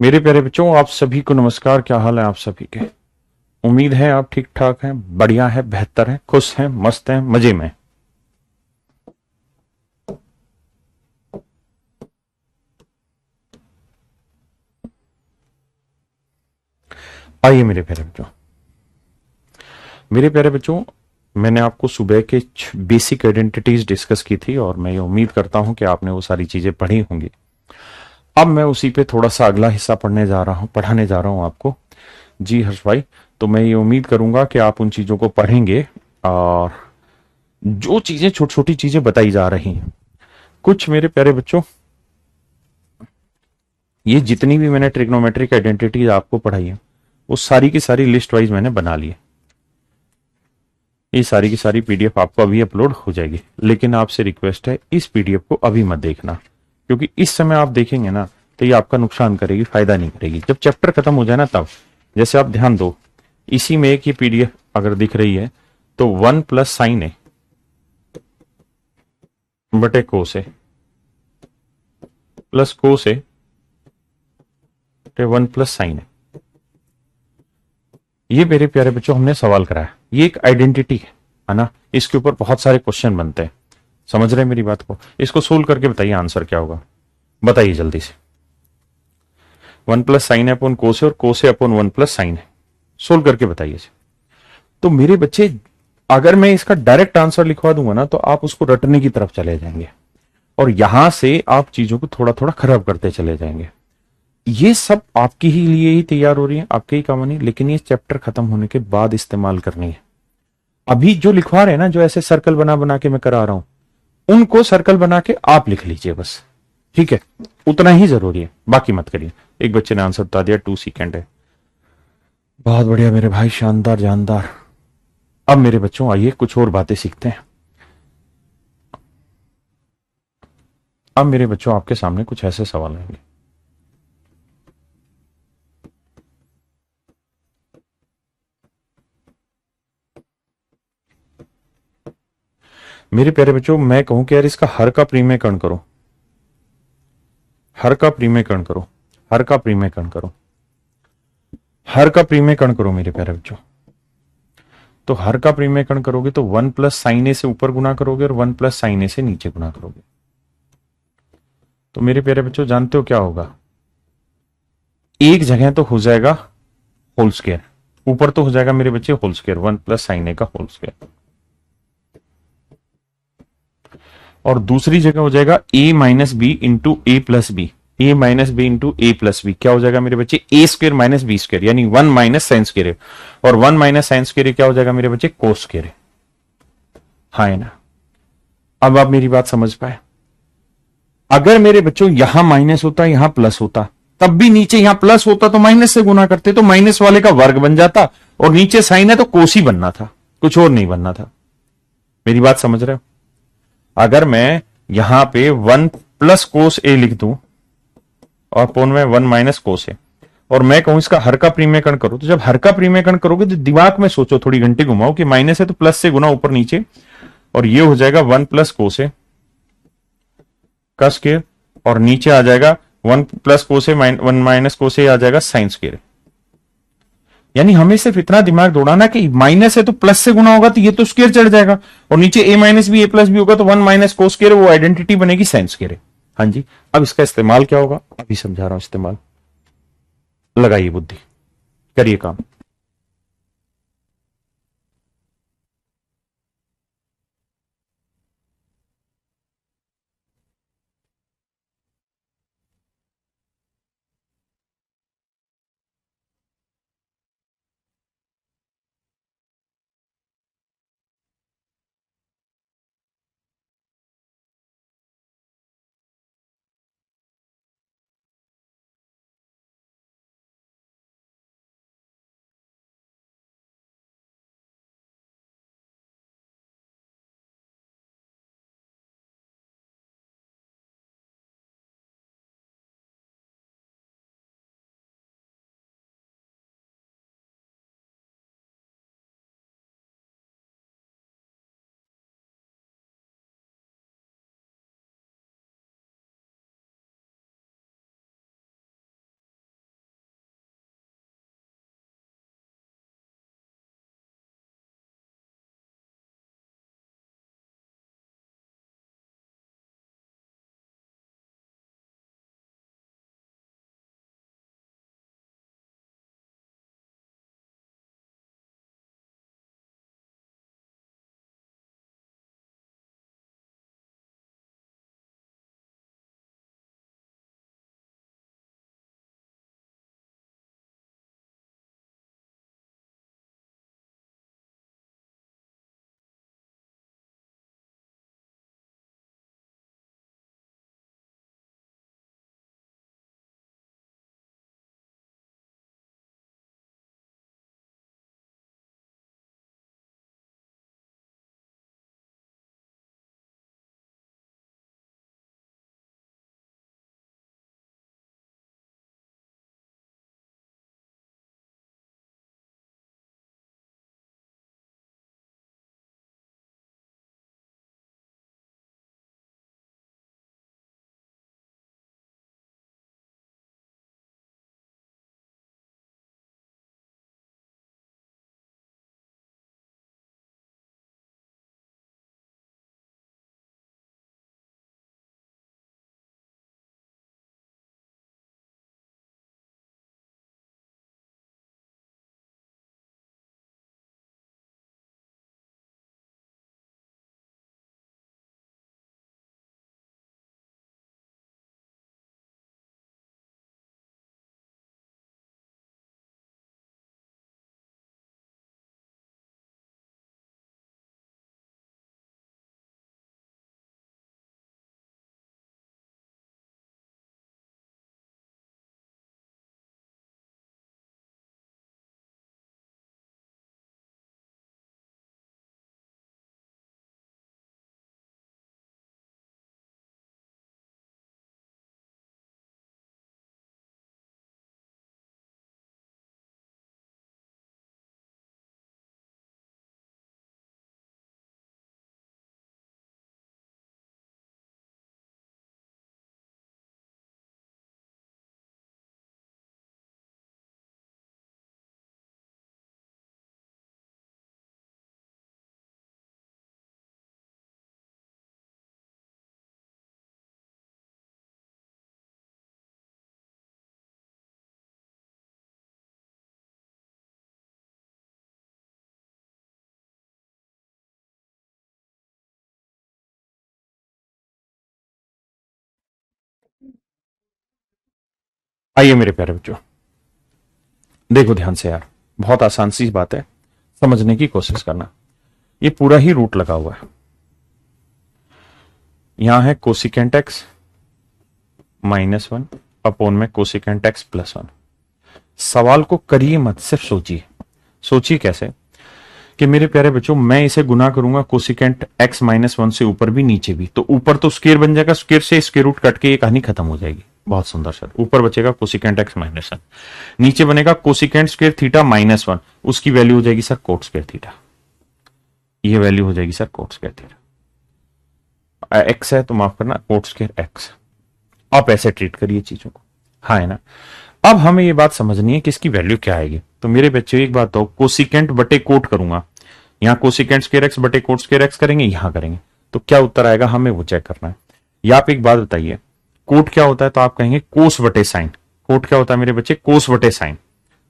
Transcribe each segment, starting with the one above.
मेरे प्यारे बच्चों, आप सभी को नमस्कार। क्या हाल है आप सभी के? उम्मीद है आप ठीक ठाक हैं, बढ़िया है, बेहतर हैं, खुश हैं, मस्त हैं, मजे में। आइए मेरे प्यारे बच्चों, मैंने आपको सुबह के बेसिक आइडेंटिटीज डिस्कस की थी और मैं ये उम्मीद करता हूं कि आपने वो सारी चीजें पढ़ी होंगी। अब मैं उसी पे थोड़ा सा अगला हिस्सा पढ़ाने जा रहा हूं आपको। जी हर्ष भाई, तो मैं ये उम्मीद करूंगा कि आप उन चीजों को पढ़ेंगे और जो चीजें छोटी छोटी चीजें बताई जा रही हैं, कुछ मेरे प्यारे बच्चों, ये जितनी भी मैंने ट्रिग्नोमेट्रिक आइडेंटिटीज आपको पढ़ाई है वो सारी की सारी लिस्ट वाइज मैंने बना ली है। ये सारी की सारी पीडीएफ आपको अभी अपलोड हो जाएगी, लेकिन आपसे रिक्वेस्ट है इस पीडीएफ को अभी मत देखना, क्योंकि इस समय आप देखेंगे ना तो ये आपका नुकसान करेगी, फायदा नहीं करेगी। जब चैप्टर खत्म हो जाए ना तब, जैसे आप ध्यान दो, इसी में एक ही पीडीएफ अगर दिख रही है तो 1 + sin है बटे कोस है प्लस कोस है 1 + sin है। ये मेरे प्यारे बच्चों हमने सवाल कराया, ये एक आइडेंटिटी है ना। इसके ऊपर बहुत सारे क्वेश्चन बनते हैं। समझ रहे हैं मेरी बात को? इसको सोल्व करके बताइए आंसर क्या होगा, बताइए जल्दी से। 1 + sin है अपॉन कोस है और कोस है अपॉन 1 + sin है। सोल्व करके बताइए। तो मेरे बच्चे, अगर मैं इसका डायरेक्ट आंसर लिखवा दूंगा ना तो आप उसको रटने की तरफ चले जाएंगे और यहां से आप चीजों को थोड़ा थोड़ा खराब करते चले जाएंगे। ये सब आपके ही लिए ही तैयार हो रही है, आपके ही काम नहीं, लेकिन ये चैप्टर खत्म होने के बाद इस्तेमाल करनी है। अभी जो लिखवा रहे हैं ना, जो ऐसे सर्कल बना बना के मैं करा रहा हूं, उनको सर्कल बना के आप लिख लीजिए बस। ठीक है, उतना ही जरूरी है, बाकी मत करिए। एक बच्चे ने आंसर बता दिया 2 सेकेंड है। बहुत बढ़िया मेरे भाई, शानदार जानदार। अब मेरे बच्चों आइए कुछ और बातें सीखते हैं। अब मेरे बच्चों आपके सामने कुछ ऐसे सवाल आएंगे। मेरे प्यारे बच्चों, मैं कहूं कि यार इसका हर का प्रीमेयकरण करो, हर का प्रीमेयकरण करो, हर का प्रीमेयकरण करो, हर का प्रीमेयकरण करो मेरे प्यारे बच्चों। तो हर का प्रीमेयकरण करोगे तो 1 + sin a से ऊपर गुना करोगे और 1 + sin a से नीचे गुना करोगे। तो मेरे प्यारे बच्चों जानते हो क्या होगा? एक जगह तो हो जाएगा होल स्क्वायर, ऊपर तो हो जाएगा मेरे बच्चे होल स्क्वायर, 1 + sin a का होल स्क्वायर, और दूसरी जगह हो जाएगा a - b × a + b, a - b × a + b। क्या हो जाएगा मेरे बच्चे? a² - b², यानी 1 - sin²। और 1 - sin² क्या हो जाएगा मेरे बच्चे? cos²। हाँ है ना? अब आप मेरी बात समझ पाए? अगर मेरे बच्चों यहां माइनस होता, यहां प्लस होता, तब भी नीचे यहां प्लस होता तो माइनस से गुना करते, तो माइनस वाले का वर्ग बन जाता, और नीचे साइन है तो कोस ही बनना था, कुछ और नहीं बनना था। मेरी बात समझ रहे हो? अगर मैं यहां पे 1 + cos a लिख दूं और पोन में 1 - cos a, और मैं कहूं इसका हर का प्रीमेयकरण करो, तो जब हर का प्रीमेयकरण करोगे तो दिमाग में सोचो, थोड़ी घंटे घुमाओ कि माइनस है तो प्लस से गुना ऊपर नीचे, और ये हो जाएगा 1 + cos a का स्क्वायर, और नीचे आ जाएगा 1 + cos a 1 - cos a आ जाएगा साइन स्क्वायर। यानी हमें सिर्फ इतना दिमाग दौड़ाना कि माइनस है तो प्लस से गुना होगा तो ये तो स्क्वायर चढ़ जाएगा, और नीचे a - b a + b होगा तो 1 - cos², वो आइडेंटिटी बनेगी साइन स्क्वायर। हाँ जी। अब इसका इस्तेमाल क्या होगा अभी समझा रहा हूं, इस्तेमाल लगाइए बुद्धि, करिए काम। आइए मेरे प्यारे बच्चों, देखो ध्यान से यार, बहुत आसान सी बात है, समझने की कोशिश करना। ये पूरा ही रूट लगा हुआ है, यहां है कोसिकेंट एक्स -1 अपॉन में कोसिकेंट एक्स +1। सवाल को करिए मत, सिर्फ सोचिए। सोचिए कैसे कि मेरे प्यारे बच्चों, मैं इसे गुना करूंगा कोसिकेंट एक्स -1 से ऊपर भी नीचे भी, तो ऊपर तो स्क्वायर बन जाएगा, स्क्वायर से स्क्वायर रूट कट के ये कहानी खत्म हो जाएगी। बहुत सुंदर सर, ऊपर बचेगा कोसिकेंट एक्स -1, नीचे बनेगा कोसिकेंट स्क्वायर थीटा -1, उसकी वैल्यू हो जाएगी सर कोट स्क्वायर थीटा। ये वैल्यू हो जाएगी sir coat square theta. X है तो माफ करना, कोट स्क्वायर एक्स। आप ऐसे ट्रीट करिए चीजों को, हाँ है ना। अब हमें ये बात समझनी है कि इसकी वैल्यू क्या आएगी। तो मेरे बच्चों एक बात तो, कोसिकेंट बटे कोट करूंगा, यहां कोसिकेंट स्क्वायर एक्स बटे कोट स्क्वायर एक्स करेंगे, यहां करेंगे, तो क्या उत्तर आएगा हमें वो चेक करना है। या आप एक बात बताइए, कोट क्या होता है, तो आप कहेंगे कोस बटे साइन। कोट क्या होता है मेरे बच्चे, कोस बटे साइन,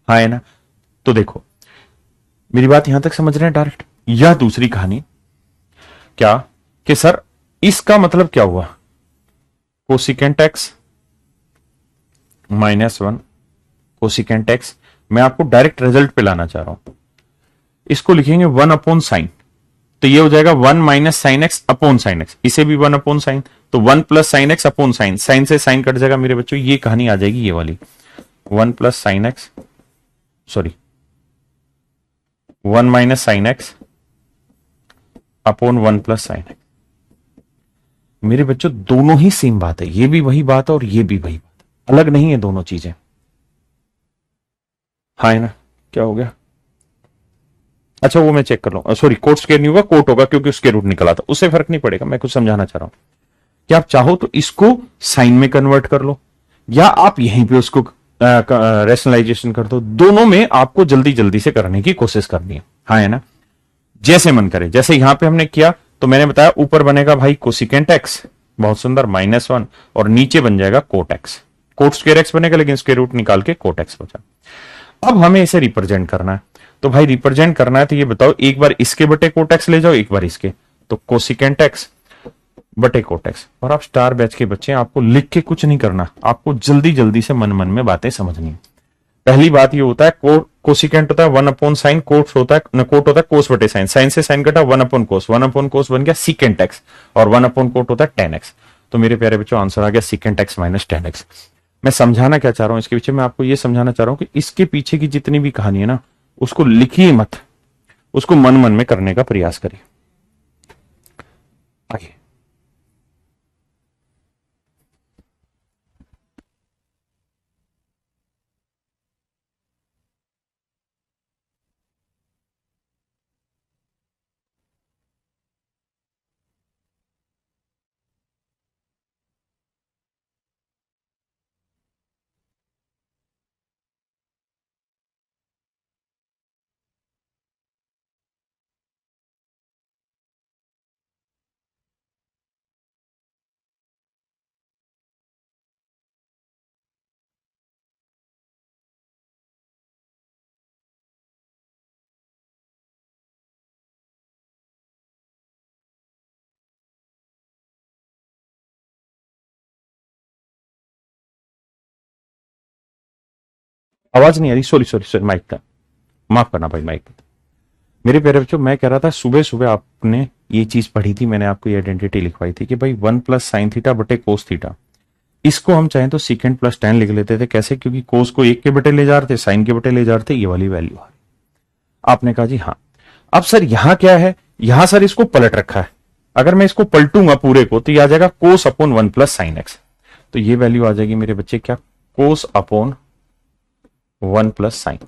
हाँ है ना। तो देखो मेरी बात यहां तक समझ रहे हैं डायरेक्ट। यह दूसरी कहानी क्या कि सर इसका मतलब क्या हुआ, कोसिकेंट एक्स -1 कोसिकेंट एक्स, मैं आपको डायरेक्ट रिजल्ट पे लाना चाह रहा हूं। इसको लिखेंगे 1 अपॉन साइन, तो ये हो जाएगा 1 minus sine X upon sine X, इसे भी 1 अपॉन साइन, तो 1 plus sine X upon sine, sine से साइन कट जाएगा मेरे बच्चों, ये कहानी आ जाएगी ये वाली 1 plus sine x, sorry 1 minus sine X upon 1 plus sine x. मेरे बच्चों दोनों ही सेम बात है, ये भी वही बात है और ये भी वही बात, अलग नहीं है दोनों चीजें, हाँ है ना। क्या हो गया, अच्छा वो मैं चेक कर लूं, सॉरी कोट स्क्वायर नहीं होगा, कोट होगा क्योंकि उसके रूट निकला था, उससे फर्क नहीं पड़ेगा। मैं कुछ समझाना चाह रहा हूं कि आप चाहो तो इसको साइन में कन्वर्ट कर लो, या आप यहीं पे उसको रेशनलाइजेशन कर दो, दोनों में आपको जल्दी जल्दी से करने की कोशिश करनी है, हाँ है ना। जैसे मन करे, जैसे यहां पे हमने किया, तो मैंने बताया ऊपर बनेगा भाई कोसिकेंट एक्स, बहुत सुंदर -1, और नीचे बन जाएगा cot X, cot square X बनेगा लेकिन स्क्वायर रूट निकाल के कोट एक्स बचा। अब हमें इसे रिप्रेजेंट करना है, तो भाई रिप्रेजेंट करना है तो ये बताओ, एक बार इसके बटे कोट एक्स ले जाओ, एक बार इसके, तो कोसिकेंट एक्स बटे कोट एक्स। और आप स्टार बैच के बच्चे, आपको लिख के कुछ नहीं करना, आपको जल्दी जल्दी से मन मन में बातें समझनी है। पहली बात ये होता है कोसिकेंट होता है 1 अपॉन साइन, कोट होता है कोस बटे साइन, साइन से साइन कटा 1 अपॉन कोस, 1 अपॉन कोस बन गया सीकेंट एक्स, और 1 अपॉन कोट होता है tan x। तो मेरे प्यारे बच्चों आंसर आ गया secant x minus tan x। मैं समझाना क्या चाह रहा हूं इसके पीछे, मैं आपको ये समझाना चाह रहा हूं कि इसके पीछे की जितनी भी कहानी है ना, उसको लिखिए मत, उसको मन मन में करने का प्रयास करिए। आइए आवाज नहीं आ रही, सॉरी सॉरी सॉरी, माइक था, माफ करना भाई माइक। मेरे प्यारे बच्चों मैं कह रहा था, सुबह सुबह आपने ये चीज पढ़ी थी, मैंने आपको ये आइडेंटिटी लिखवाई थी कि भाई 1 प्लस साइन थीटा बटे कोस थीटा, इसको हम चाहें तो सीकेंट प्लस tan लिख लेते थे। कैसे, क्योंकि कोस को 1 के बटे ले जा रहे थे, साइन के बटे ले जा रहे थे, ये वाली वैल्यू आ रही। आपने कहा जी हाँ। अब सर यहां क्या है, यहां सर इसको पलट रखा है, अगर मैं इसको पलटूंगा पूरे को तो ये आ जाएगा कोस अपॉन 1 प्लस साइन एक्स। तो ये वैल्यू आ जाएगी मेरे बच्चे क्या, कोस अपॉन 1 प्लस साइन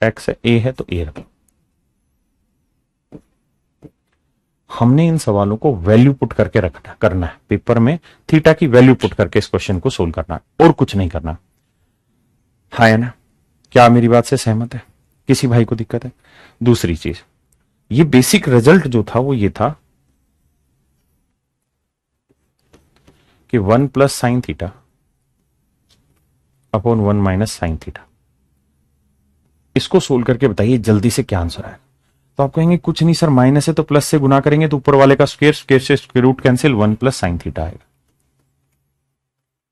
एक्स है, ए है तो ए रख। हमने इन सवालों को वैल्यू पुट करके रखना करना है पेपर में, थीटा की वैल्यू पुट करके इस क्वेश्चन को सोल्व करना है और कुछ नहीं करना, हाँ है ना। क्या मेरी बात से सहमत है, किसी भाई को दिक्कत है। दूसरी चीज, ये बेसिक रिजल्ट जो था वो ये था कि 1 plus sine theta upon 1 minus sine theta, इसको सोल्व करके बताइए जल्दी से क्या आंसर आएगा। तो आप कहेंगे कुछ नहीं सर, माइनस है तो प्लस से गुना करेंगे तो ऊपर वाले का स्क्वायर, स्क्वायर से square root cancel, 1 plus sine theta आएगा।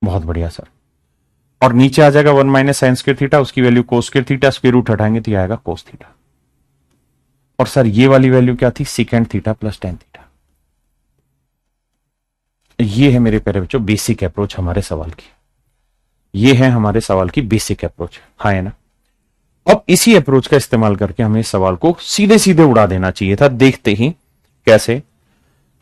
बहुत बढ़िया सर। और नीचे आ जाएगा 1 माइनस साइन स्क्वायर थीटा, उसकी value cos square theta, square root हटाएंगे तो ये आएगा कोस थीटा। और सर ये वाली वैल्यू क्या थी, secant theta plus tan theta. ये है मेरे प्यारे बच्चों बेसिक अप्रोच हमारे सवाल की, ये है हमारे सवाल की बेसिक अप्रोच, हाँ है ना। अब इसी अप्रोच का इस्तेमाल करके हमें इस सवाल को सीधे सीधे उड़ा देना चाहिए था, देखते ही कैसे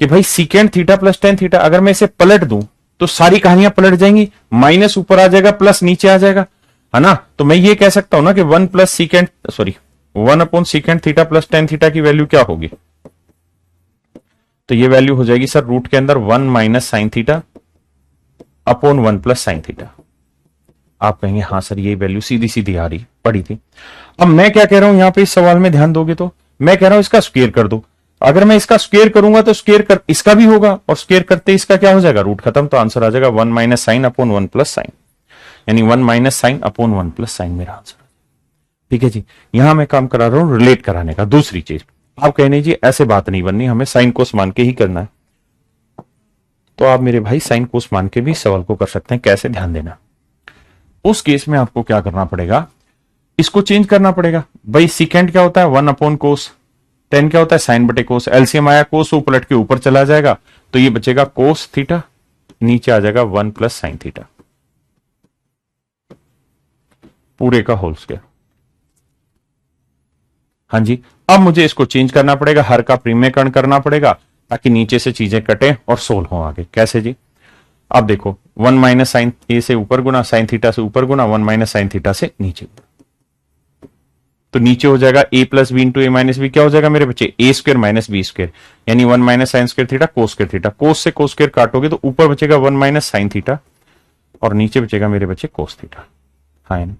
कि भाई secant theta plus tan theta, अगर मैं इसे पलट दूं तो सारी कहानियां पलट जाएंगी, माइनस ऊपर आ जाएगा प्लस नीचे आ जाएगा, है ना। तो मैं ये कह सकता हूं ना कि 1 plus secant sorry 1 upon secant theta plus tan theta की वैल्यू क्या होगी, तो ये वैल्यू हो जाएगी सर रूट के अंदर 1 minus sine theta upon 1 plus sine theta. आप कहेंगे हाँ सर ये वैल्यू सीधी सीधी आ रही पड़ी थी। अब मैं क्या कह रहा हूं यहां पे इस सवाल में ध्यान दोगे तो मैं कह रहा हूं इसका स्क्वायर कर दो। अगर मैं इसका स्क्वायर करूंगा तो स्क्वायर कर इसका भी होगा, और स्क्वायर करते इसका क्या हो जाएगा, रूट खत्म, तो आंसर आ जाएगा 1 minus sine upon 1 plus sign, यानी 1 minus sine upon 1 plus sign मेरा आंसर। ठीक है जी, यहां मैं काम करा रहा हूं रिलेट कराने का। दूसरी चीज आप कहने जी ऐसे बात नहीं बननी, हमें साइन कोस मान के ही करना है, तो आप मेरे भाई साइन कोस मान के भी सवाल को कर सकते हैं। कैसे, ध्यान देना। उस केस में आपको क्या करना पड़ेगा, इसको चेंज करना पड़ेगा। भाई सीकेंट क्या होता है 1 अपॉन कोस, टेन क्या होता है साइन बटे कोस, एलसीएम आया कोस पलट के ऊपर चला जाएगा, तो ये बचेगा कोस थीटा, नीचे आ जाएगा 1 प्लस साइन थीटा पूरे का होल स्क्वायर। हाँ जी, अब मुझे इसको चेंज करना पड़ेगा, हर का प्रीमेयकरण करना पड़ेगा ताकि नीचे से चीजें कटे और सोल्व हो आगे। कैसे जी, अब देखो 1 माइनस साइन ए से ऊपर गुना, साइन थीटा से ऊपर गुना, 1 माइनस साइन थीटा से नीचे, तो नीचे हो जाएगा A plus B into A minus B, क्या हो जाएगा मेरे बच्चे A square minus B square, यानी 1 minus sine square theta cos square theta, cos से कोस स्क्वायर काटोगे तो ऊपर बचेगा 1 माइनस साइन थीटा और नीचे बचेगा मेरे बच्चे कोस थीटा। हाँ ना।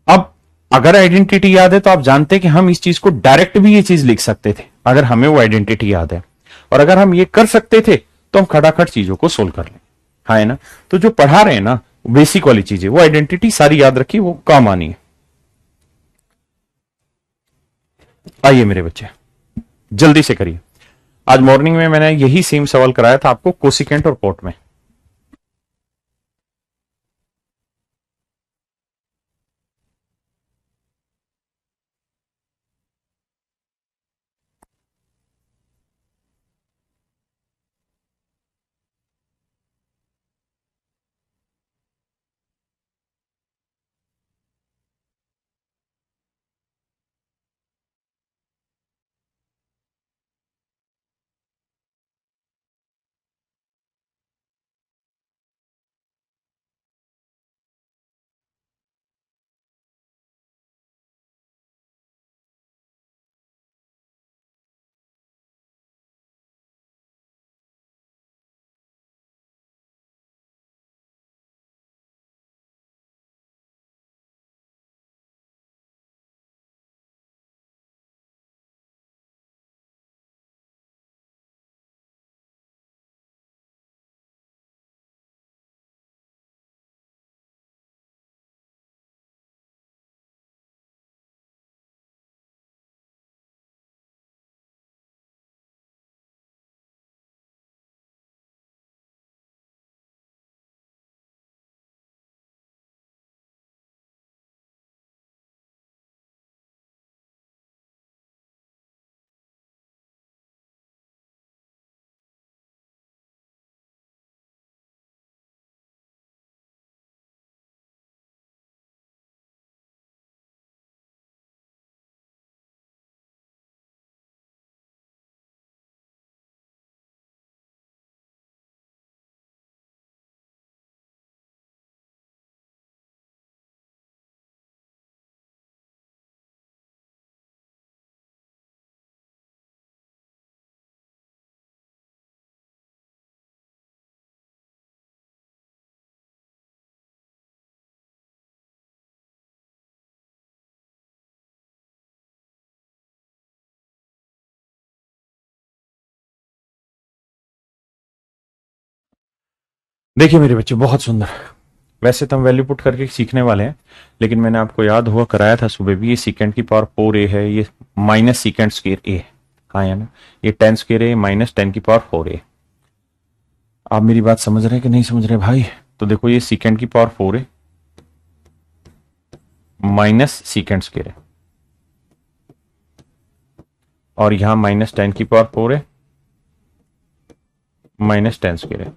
अब अगर आइडेंटिटी याद है तो आप जानते हैं कि हम इस चीज को डायरेक्ट भी ये चीज लिख सकते थे अगर हमें वो आइडेंटिटी याद है, और अगर हम ये कर सकते थे तो हम खटाखट चीजों को सोल्व कर लें। हाँ है ना, तो जो पढ़ा रहे हैं ना बेसिक वाली चीजें, वो आइडेंटिटी सारी याद रखी, वो काम आनी है। आइए मेरे बच्चे जल्दी से करिए। आज मॉर्निंग में मैंने यही सेम सवाल कराया था आपको कोसिकेंट और कोट में। देखिए मेरे बच्चे बहुत सुंदर, वैसे तो हम वैल्यू पुट करके सीखने वाले हैं, लेकिन मैंने आपको याद हुआ कराया था सुबह भी, ये सीकेंड की पावर 4a है, ये माइनस सीकेंड स्क्वायर a। हाँ है ना, ये 10 स्क्वायर a माइनस 10 की पावर 4a। आप मेरी बात समझ रहे हैं कि नहीं समझ रहे भाई? तो देखो ये सीकेंड की पावर 4 है माइनस सीकेंड स्क्वायर है, और यहां -10 की पावर 4 है -10 स्क्वायर है।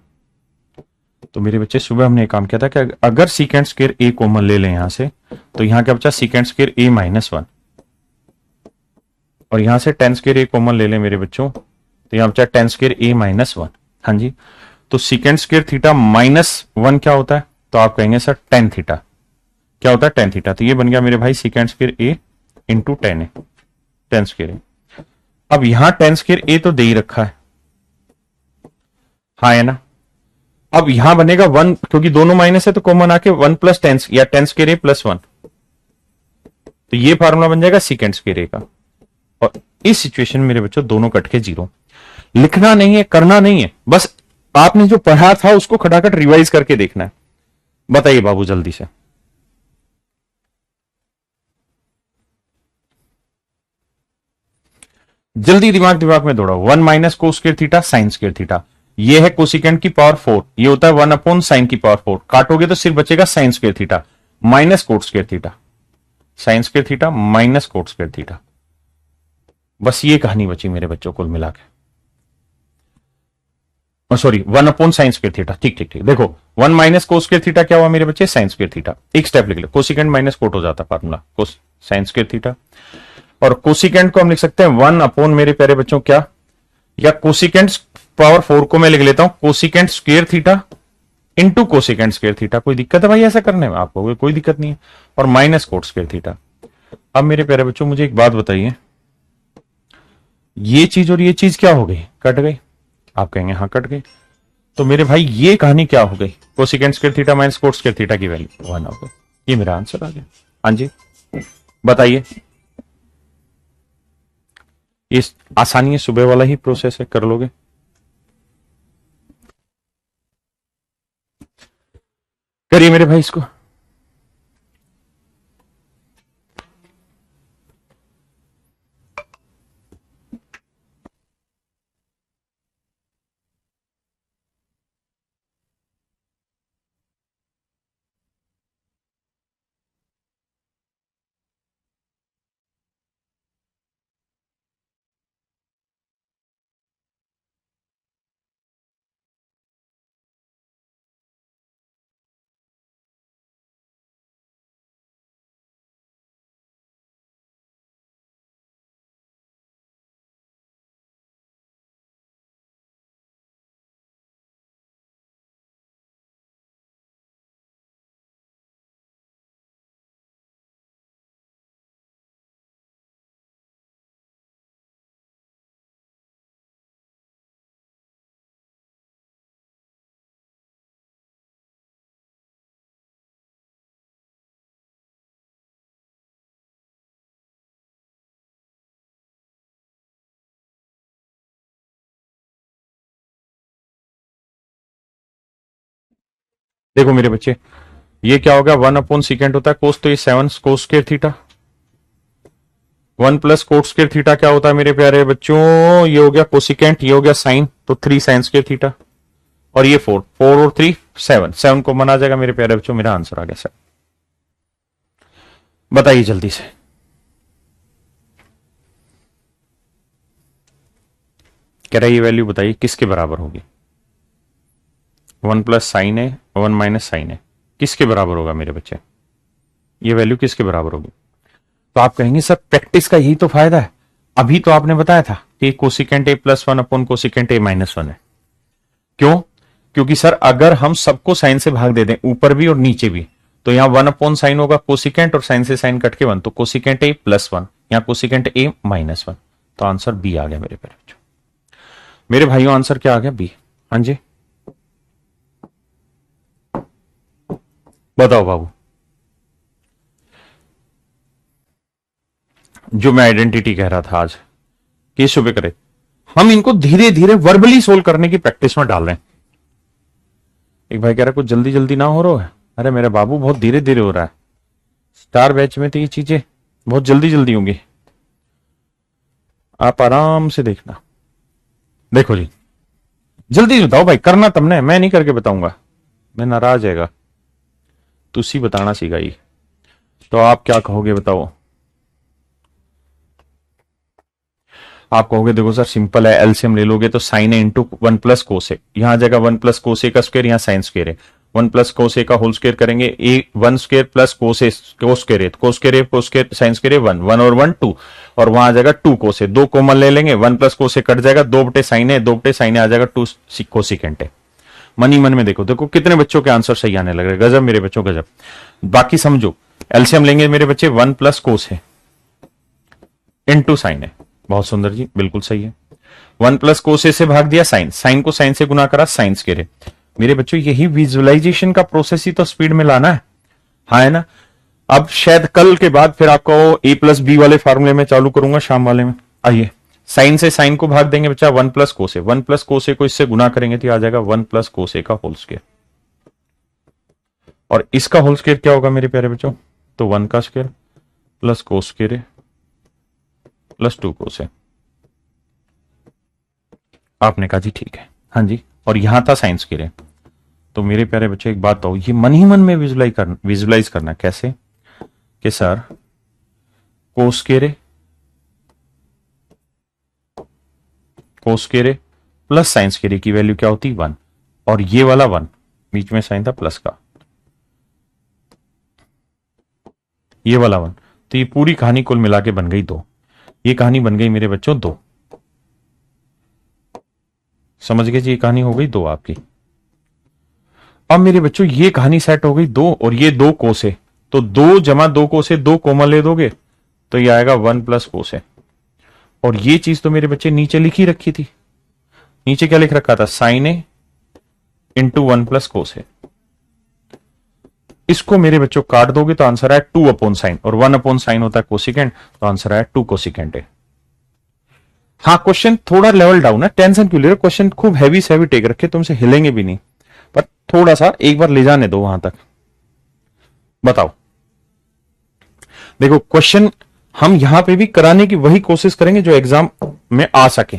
तो मेरे बच्चे सुबह हमने एक काम किया था कि अगर सीकेंड स्क्वायर ए कॉमन ले लें यहां से, तो यहां क्या बचा सीकेंड स्क्वायर ए -1, और यहां से 10 स्क्वायर ए कॉमन ले लें मेरे बच्चों, तो यहां बचा 10 स्क्वायर ए -1। हाँ जी, तो सीकेंड स्क्वायर थीटा -1 क्या होता है, तो आप कहेंगे सर टेन थीटा। क्या होता है, टेन थीटा। तो ये बन गया मेरे भाई सीकेंड स्क्वायर ए इंटू 10 है, 10 स्क्वायर ए। अब यहां 10 स्क्वायर ए तो दे ही रखा है, हाँ है ना। अब यहां बनेगा 1, क्योंकि दोनों माइनस है तो कॉमन आके 1 + 10 या 10 स्क्वायर ए +1, तो ये फार्मूला बन जाएगा सीकेंड स्क्वायर ए का। और इस सिचुएशन में मेरे बच्चों दोनों कट के 0। लिखना नहीं है, करना नहीं है, बस आपने जो पढ़ा था उसको खटाखट रिवाइज करके देखना है। बताइए बाबू जल्दी से। जल्दी दिमाग में दौड़ाओ। 1 minus cos square theta sine square theta, ये है कोसिकेंड की पावर 4, ये होता है 1/sin की पावर 4। काटोगे तो सिर्फ बचेगा sign square theta minus cot square theta, sign square theta minus cot square theta. बस ये कहानी बची मेरे बच्चों कुल मिला के। सॉरी 1/sin स्क्वायर थीटा, ठीक ठीक ठीक। देखो 1 माइनस कोस स्क्वायर थीटा क्या हुआ मेरे बच्चे, साइन स्क्वायर थीटा। एक स्टेप लिख लो, कोसिकेंड माइनस कोट हो जाता फार्मूला, कोस साइन स्क्वायर थीटा। और कोसिकेंड को हम लिख सकते हैं 1/ मेरे प्यारे बच्चों क्या, या कोसिकेंड पावर 4 को मैं लिख लेता हूं cosecant square theta into cosecant square theta. कोई दिक्कत है भाई ऐसा करने में आपको, कोई दिक्कत नहीं है। और माइनस कोट स्क्वायर थीटा। अब मेरे प्यारे बच्चों मुझे एक बात बताइए, ये चीज और ये चीज क्या हो गई, कट गई। आप कहेंगे हाँ कट गई, तो मेरे भाई ये कहानी क्या हो गई, cosecant square theta minus cot square theta की वैल्यू 1 हो गई। ये मेरा आंसर आ गया। हाँ जी बताइए, ये आसानी है, सुबह वाला ही प्रोसेस है, कर लोगे। करिए मेरे भाई इसको। देखो मेरे बच्चे, ये क्या होगा, 1/सेकेंड होता है कोस, तो ये 7 कोस square theta. 1 + coat square theta क्या होता है मेरे प्यारे बच्चों, ये हो गया कोसिकेंट, ये हो गया साइन, तो 3 साइन स्क्वायर थीटा। और ये 4 और 3 7, 7 को मना जाएगा मेरे प्यारे बच्चों, मेरा आंसर आ गया सर। बताइए जल्दी से, कह रहा है ये वैल्यू बताइए किसके बराबर होगी। 1 + साइन है, 1 माइनस साइन है, किसके बराबर होगा मेरे बच्चे, ये वैल्यू किसके बराबर होगी। तो आप कहेंगे सर प्रैक्टिस का यही तो फायदा है, अभी तो आपने बताया था कि कोसिकेंट ए +1 कोसिकेंट ए -1 है। क्यों, क्योंकि सर अगर हम सबको साइन से भाग दे दें, ऊपर भी और नीचे भी, तो यहां 1/साइन होगा कोसिकेंट, और साइन से साइन कट के 1, तो कोसिकेंट ए +1, यहां कोसिकेंट ए -1। तो आंसर बी आ गया मेरे प्यारे बच्चों। मेरे भाइयों आंसर क्या आ गया, बी। हाँ जी बताओ बाबू। जो मैं आइडेंटिटी कह रहा था आज कि सुबह करे, हम इनको धीरे धीरे वर्बली सोल्व करने की प्रैक्टिस में डाल रहे हैं। एक भाई कह रहा है कुछ जल्दी जल्दी ना हो रहा है, अरे मेरे बाबू बहुत धीरे धीरे हो रहा है, स्टार बैच में तो ये चीजें बहुत जल्दी जल्दी होंगी, आप आराम से देखना। देखो जी जल्दी बताओ भाई, करना तुमने, मैं नहीं करके बताऊंगा, मैं नाराज हैगा, तुसी बताना सीगा ही। तो आप क्या कहोगे बताओ? आप कहोगे देखो सर सिंपल है, एलसीएम ले लोगे तो साइन ए इंटू वन प्लस कोस ए, यहां जगह वन प्लस कोस ए का स्क्वायर, यहाँ साइन स्क्वायर है, वन प्लस कोस ए का होल स्क्वायर करेंगे, ए वन स्क्वायर प्लस कोस ए कोस स्क्वायर है, cos square cos square sine square है, वन वन और वन टू, और वहां आ जाएगा टू कोस ए, दो कॉमन ले लेंगे, वन प्लस कोस ए कट जाएगा, दो बटे साइन है, दो बटे साइन आ जाएगा टू कोसिकेंट है। मन ही मन में देखो देखो कितने बच्चों के आंसर सही आने लग रहे, गजब मेरे बच्चों गजब। बाकी समझो, एलसीएम लेंगे मेरे बच्चे, वन प्लस कोस है इनटू साइन है, बहुत सुंदर जी, बिल्कुल सही है। वन प्लस कोस ए से भाग दिया साइन, साइन को साइन से गुना करा, साइन स्क्वायर है। मेरे बच्चों यही विजुअलाइजेशन का प्रोसेस ही तो स्पीड में लाना है, हाँ है ना। अब शायद कल के बाद फिर आपको ए प्लस बी वाले फार्मूले में चालू करूंगा शाम वाले में। आइए, साइन से साइन को भाग देंगे बच्चा, वन प्लस कोस ए, वन प्लस कोस ए को इससे गुना करेंगे तो आ जाएगा वन प्लस कोस ए का होल स्क्वायर, और इसका होल स्क्वायर क्या होगा मेरे प्यारे बच्चों? तो वन का square plus cos square plus two cos A. आपने कहा जी ठीक है, हाँ जी, और यहां था साइन स्क्वायर है। तो मेरे प्यारे बच्चे एक बात बताओ, ये मन ही मन में विजुलाइज करना कैसे कि सर कोस स्क्वायर प्लस साइन स्क्वायर की वैल्यू क्या होती? वन, और ये वाला वन बीच में साइन था प्लस का, ये वाला वन, तो ये पूरी कहानी कुल मिला के बन गई दो। ये कहानी बन गई मेरे बच्चों दो, समझ गए जी, ये कहानी हो गई दो आपकी। अब मेरे बच्चों ये कहानी सेट हो गई दो, और ये दो कोसे, तो दो जमा दो कोसे, दो कॉमन ले दोगे तो ये आएगा वन प्लस कोसे। और ये चीज तो मेरे बच्चे नीचे लिखी रखी थी, नीचे क्या लिख रखा था? साइन ए इंटू वन प्लस कोसे। इसको मेरे बच्चों काट दोगे तो आंसर है टू अपॉन साइन, और वन अपॉन साइन होता है कोसिकेंट, तो आंसर है टू कोसिकेंट है। हाँ, क्वेश्चन थोड़ा लेवल डाउन है, टेंशन क्यों ले रहे हो? क्वेश्चन खूब हैवी से हैवी टेक रखे, तुमसे हिलेंगे भी नहीं, पर थोड़ा सा एक बार ले जाने दो वहां तक। बताओ, देखो क्वेश्चन हम यहां पे भी कराने की वही कोशिश करेंगे जो एग्जाम में आ सके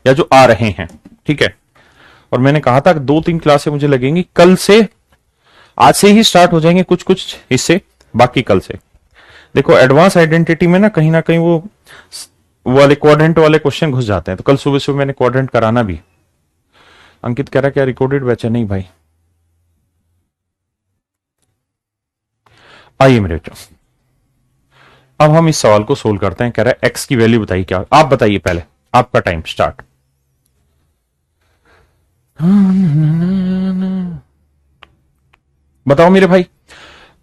या जो आ रहे हैं, ठीक है। और मैंने कहा था कि दो तीन क्लासें मुझे लगेंगी कल से, आज से ही स्टार्ट हो जाएंगे कुछ कुछ हिस्से, बाकी कल से। देखो एडवांस आइडेंटिटी में ना कहीं वो वाले क्वाड्रेंट वाले क्वेश्चन घुस जाते हैं, तो कल सुबह सुबह मैंने क्वाड्रेंट कराना भी। अंकित कह रहा क्या रिकॉर्डेड बैच है? नहीं भाई, आइए मेरे बच्चों, अब हम इस सवाल को सोल्व करते हैं। कह रहा है एक्स की वैल्यू बताइए क्या, आप बताइए पहले, आपका टाइम स्टार्ट। बताओ मेरे भाई,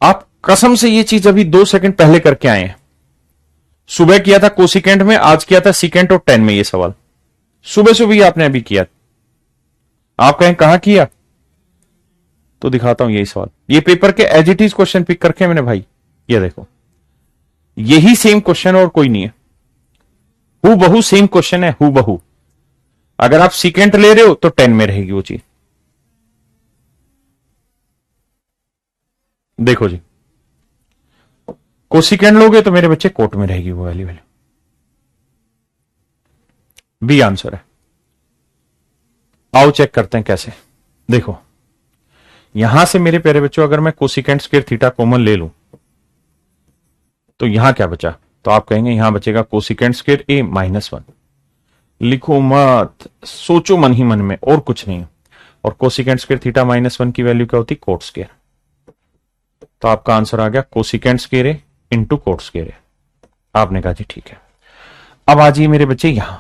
आप कसम से ये चीज अभी 2 सेकंड पहले करके आए हैं। सुबह किया था कोसिकेंट में, आज किया था सिकेंट और टेन में। ये सवाल सुबह सुबह ही आपने अभी किया, आप कहें कहां किया? तो दिखाता हूं यही सवाल, ये पेपर के as it is question pick करके मैंने भाई, ये देखो यही सेम क्वेश्चन और कोई नहीं है, हु बहु सेम क्वेश्चन है, हु बहु। अगर आप सिकेंट ले रहे हो तो 10 में रहेगी वो चीज। देखो जी, कोसिकेंट लोगे तो मेरे बच्चे कोट में रहेगी वो वाली वैल्यू। बी आंसर है। आओ चेक करते हैं कैसे। देखो यहां से मेरे प्यारे बच्चों अगर मैं कोसिकेंट स्क्वायर थीटा कॉमन ले लूं तो यहां क्या बचा? तो आप कहेंगे यहां बचेगा कोसिकेंट स्क्वायर ए माइनस वन। लिखो मत, सोचो मन ही मन में, और कुछ नहीं। और cosecant square theta minus one की वैल्यू क्या होती? Coat square. तो आपका आंसर आ गया कोसिकेंट स्क्वायर ए इंटू कोट स्क्वायर ए। आपने कहा जी ठीक है। अब आ जाइए मेरे बच्चे यहां,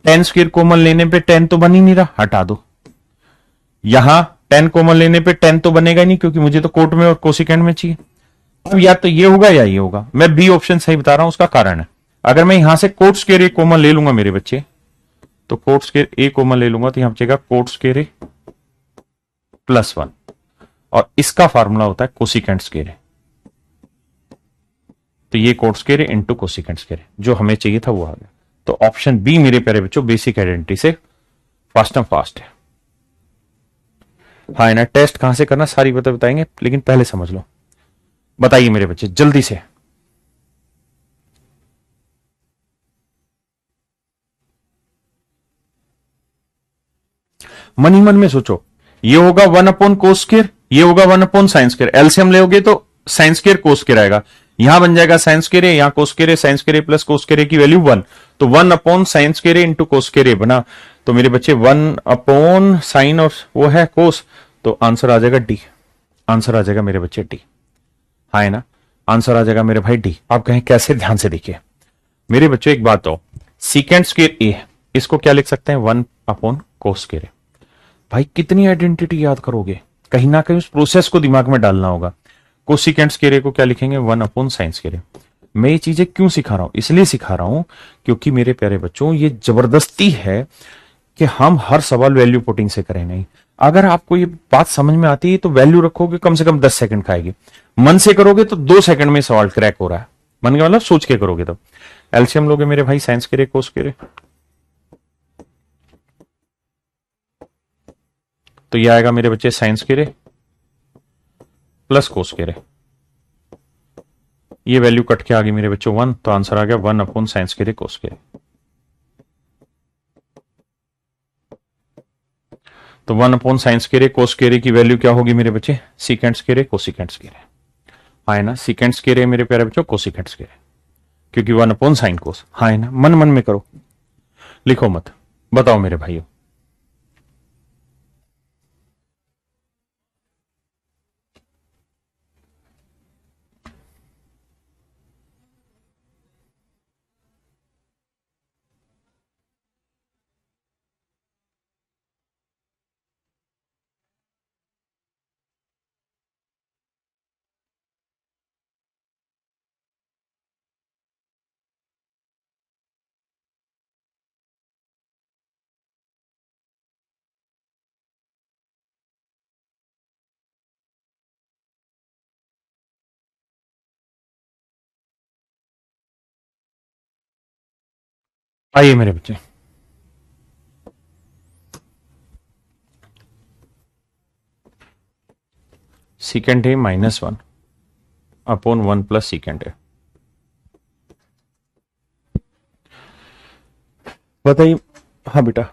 टेन स्क्वायर कॉमन लेने पे 10 तो बन ही नहीं रहा, हटा दो। यहां 10 कॉमन लेने पे 10 तो बनेगा ही नहीं, क्योंकि मुझे तो कोट में और कोसिकेंट में चाहिए। अब या तो ये होगा या ये होगा, मैं बी ऑप्शन सही बता रहा हूं, उसका कारण है अगर मैं यहां से कोट स्क्वायर ए कॉमन ले लूंगा मेरे बच्चे, तो कोट स्क्वायर ए कॉमन ले लूंगा तो यहां बचेगा coat square A plus one, और इसका फार्मूला होता है कोसिकेंट स्क्वायर ए। तो ये कोट स्क्वायर ए इंटू कोसिकेंट स्क्वायर ए, जो हमें चाहिए था वो आ गया। तो ऑप्शन बी मेरे प्यारे बच्चों बेसिक आइडेंटिटी से फास्ट एंड फास्ट है। हाँ ना, टेस्ट कहां से करना सारी बातें बताएंगे, लेकिन पहले समझ लो। बताइए मेरे बच्चे जल्दी से। मन ही मन में सोचो, ये होगा 1/cos², ये होगा 1/sin²। एलसीएम लोगे तो sin² cos² आएगा, यहां बन जाएगा sin², यहां cos² sin² प्लस cos² की वैल्यू 1, तो 1/sin² इंटू cos² बना। तो मेरे बच्चे 1/sin और वो है cos, तो आंसर आ जाएगा डी। आंसर आ जाएगा मेरे बच्चे डी। हाँ है ना, आंसर आ जाएगा मेरे भाई डी। आप कहें कैसे, ध्यान से देखिए मेरे बच्चों, एक बात हो, sec² a, इसको क्या लिख सकते हैं 1/cos²। भाई कितनी आइडेंटिटी याद करोगे, कहीं ना कहीं उस प्रोसेस को दिमाग में डालना होगा। cosec² को क्या लिखेंगे 1/sin²। मैं ये चीजें क्यों सिखा रहा हूं, इसलिए सिखा रहा हूं क्योंकि मेरे प्यारे बच्चों ये जबरदस्ती है कि हम हर सवाल वैल्यू पुटिंग से करें नहीं। अगर आपको ये बात समझ में आती है तो वैल्यू रखोगे कम से कम 10 सेकंड खाएगी, मन से करोगे तो 2 सेकंड में सवाल क्रैक हो रहा है, मन का मतलब सोच के करोगे तो। एलसीएम लोगे मेरे भाई sin², cos², तो ये आएगा मेरे बच्चे sin² प्लस cos²। ये वैल्यू कट के आ गई मेरे बच्चों 1, तो आंसर आ गया 1/sin², cos²। तो 1/sin², cos² की वैल्यू क्या होगी मेरे बच्चे, sec², cosec²। हाँ है ना, sec² मेरे प्यारे बच्चों cosec², क्योंकि 1/sin cos। हाँ है ना, मन मन में करो, लिखो मत, बताओ मेरे भाइयों। आइए मेरे बच्चे, secant a -1/1 plus secant a, बताइए। हाँ बेटा,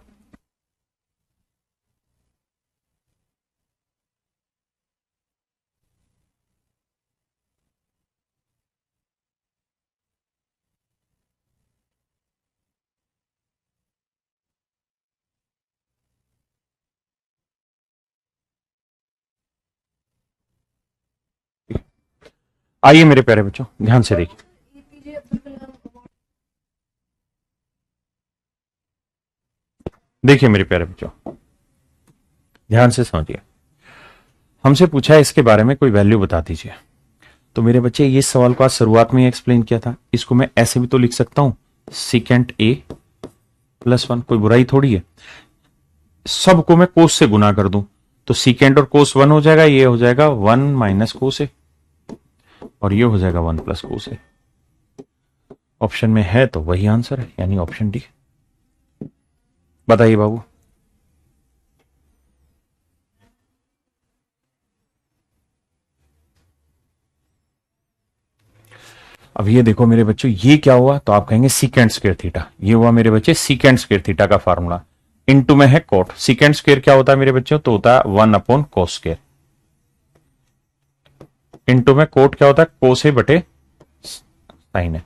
आइए मेरे प्यारे बच्चों, ध्यान से देखिए। देखिए मेरे प्यारे बच्चों, ध्यान से समझिए। हमसे पूछा है इसके बारे में कोई वैल्यू बता दीजिए। तो मेरे बच्चे ये सवाल को आज शुरुआत में ही एक्सप्लेन किया था, इसको मैं ऐसे भी तो लिख सकता हूं secant a +1, कोई बुराई थोड़ी है। सबको मैं कोस से गुना कर दूं तो secant और कोस 1 हो जाएगा, ये हो जाएगा 1 - कोस a, और ये हो जाएगा 1 + कोस a। ऑप्शन में है तो वही आंसर है, यानी ऑप्शन डी। बताइए बाबू। अब ये देखो मेरे बच्चों, ये क्या हुआ, तो आप कहेंगे secant² थीटा। ये हुआ मेरे बच्चे secant² थीटा का फार्मूला, इनटू में है कोट। secant² क्या होता है मेरे बच्चों, तो होता है 1/cos²। इनटू में कोट क्या होता है, कोस ए बटे साइन है।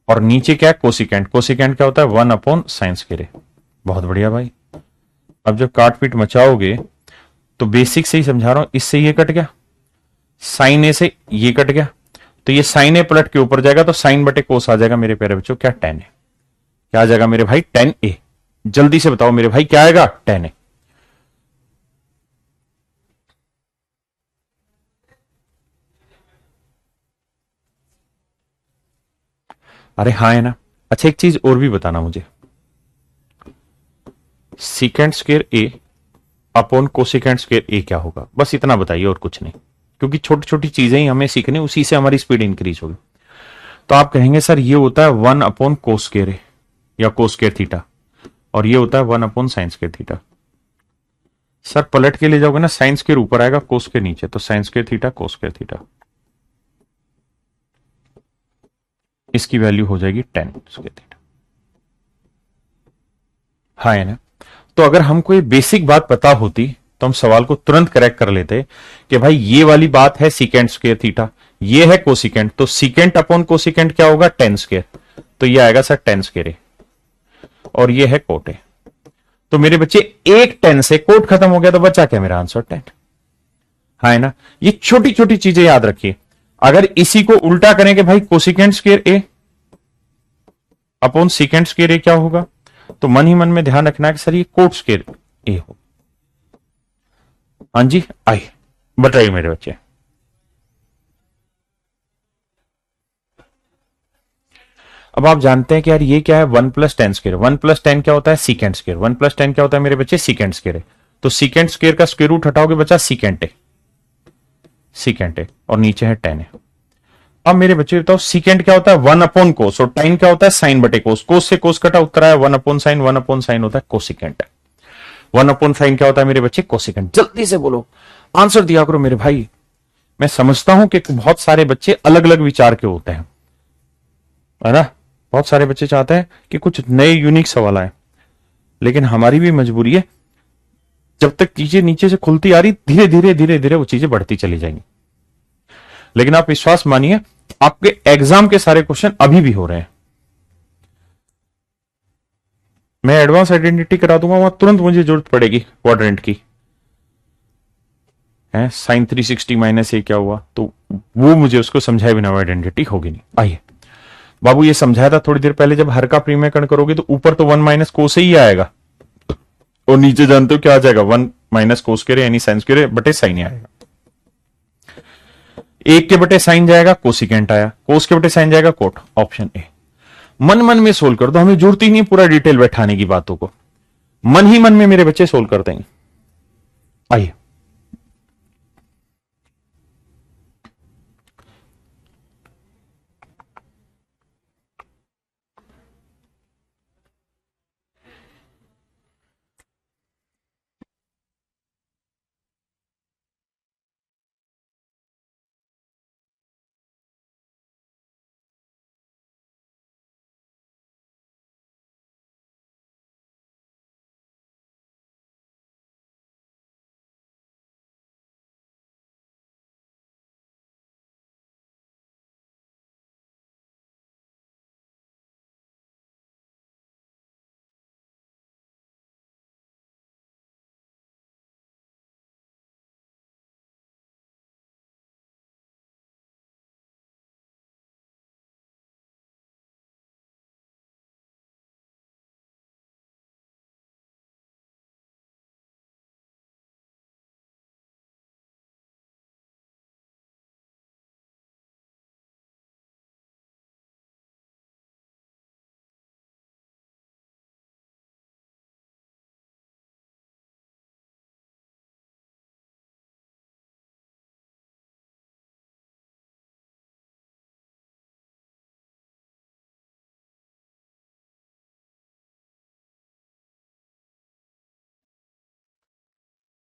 और नीचे क्या है, कोसिकेंट। कोसिकेंट क्या होता है 1/sin²। बहुत बढ़िया भाई। अब जब काट पीट मचाओगे तो बेसिक से ही समझा रहा हूं, इससे ये कट गया, साइन ए से ये कट गया, तो ये साइन ए पलट के ऊपर जाएगा तो साइन बटे कोस आ जाएगा मेरे प्यारे बच्चों, क्या tan ए। क्या आ जाएगा मेरे भाई, tan ए। जल्दी से बताओ मेरे भाई क्या आएगा, tan ए। अरे हाँ है ना। अच्छा एक चीज और भी बताना मुझे, secant² a upon cosecant² a क्या होगा, बस इतना बताइए और कुछ नहीं, क्योंकि छोटी छोटी चीजें ही हमें सीखनी, उसी से हमारी स्पीड इंक्रीज होगी। तो आप कहेंगे सर ये होता है 1/cos² या cos² थीटा, और ये होता है 1/sin² थीटा। सर पलट के ले जाओगे ना, sin² ऊपर आएगा कोस के नीचे, तो sin² थीटा cos² थीटा, इसकी वैल्यू हो जाएगी tan²। हाँ है ना। तो अगर हमको ये बेसिक बात पता होती तो हम सवाल को तुरंत करेक्ट कर लेते कि भाई ये वाली बात है सीकेंट स्क्वायर थीटा, ये है कोसिकेंट, तो सीकेंट अपॉन कोसिकेंट क्या होगा, टेन स्क्वायर, तो ये आएगा सर टेन स्क्वायर ए, और ये है कोट ए। तो मेरे बच्चे एक टेन से कोट खत्म हो गया, तो बचा क्या मेरा आंसर, टेन। हाँ है ना, ये छोटी छोटी चीजें याद रखिए। अगर इसी को उल्टा करें कि भाई कोसिकेंट स्क्वायर ए अपॉन सीकेंट स्क्वायर ए क्या होगा, तो मन ही मन में ध्यान रखना है कि सर ये कोट स्क्वायर ए हो। हाँ जी, आइए बताइए मेरे बच्चे। अब आप जानते हैं कि यार ये क्या है, one plus ten square, one plus ten क्या होता है, secant square, one plus ten क्या होता है मेरे बच्चे, सीकेंट स्क्वायर है। तो सीकेंट स्क्वायर का स्क्वायर रूट हटाओगे बचा सीकेंट ए, सीकेंट ए, और नीचे है टेन ए। अब मेरे बच्चे बताओ सीकेंट क्या होता है, वन अपॉन कोस, और टाइन क्या होता है, साइन बटे कोस, कोस से कोस कटा उत्तर आया one upon sine, one upon sine होता है कोसिकेंट, वन अपॉन साइन क्या होता है मेरे बच्चे, कोसिकेंट। जल्दी से बोलो, आंसर दिया करो मेरे भाई। मैं समझता हूं कि बहुत सारे बच्चे अलग अलग विचार के होते हैं, है ना, बहुत सारे बच्चे चाहते हैं कि कुछ नए यूनिक सवाल आए, लेकिन हमारी भी मजबूरी है, जब तक चीजें नीचे से खुलती आ रही, धीरे धीरे धीरे धीरे वो चीजें बढ़ती चली जाएंगी। लेकिन आप विश्वास मानिए, आपके एग्जाम के सारे क्वेश्चन अभी भी हो रहे हैं। मैं एडवांस आइडेंटिटी करा दूंगा, वहां तुरंत मुझे जरूरत पड़ेगी क्वाड्रेंट की, है साइन 360 माइनस ए क्या हुआ, तो वो मुझे उसको समझाए बिना आइडेंटिटी होगी नहीं। आइए बाबू, ये समझाया था थोड़ी देर पहले, जब हर का प्रीमेयकरण करोगे तो ऊपर तो वन माइनस कोस से ही आएगा, और नीचे जानते हो क्या आ जाएगा, वन माइनस कोस के यानी साइन के बटे साइन आएगा। एक के बटे साइन जाएगा, कोसिकेंट आया, कोस के बटे साइन जाएगा, कोट। Option A. मन मन में सोल्व कर दो, हमें जरूरत ही नहीं पूरा डिटेल बैठाने की बातों को, मन ही मन में मेरे बच्चे सोल्व कर देंगे। आइए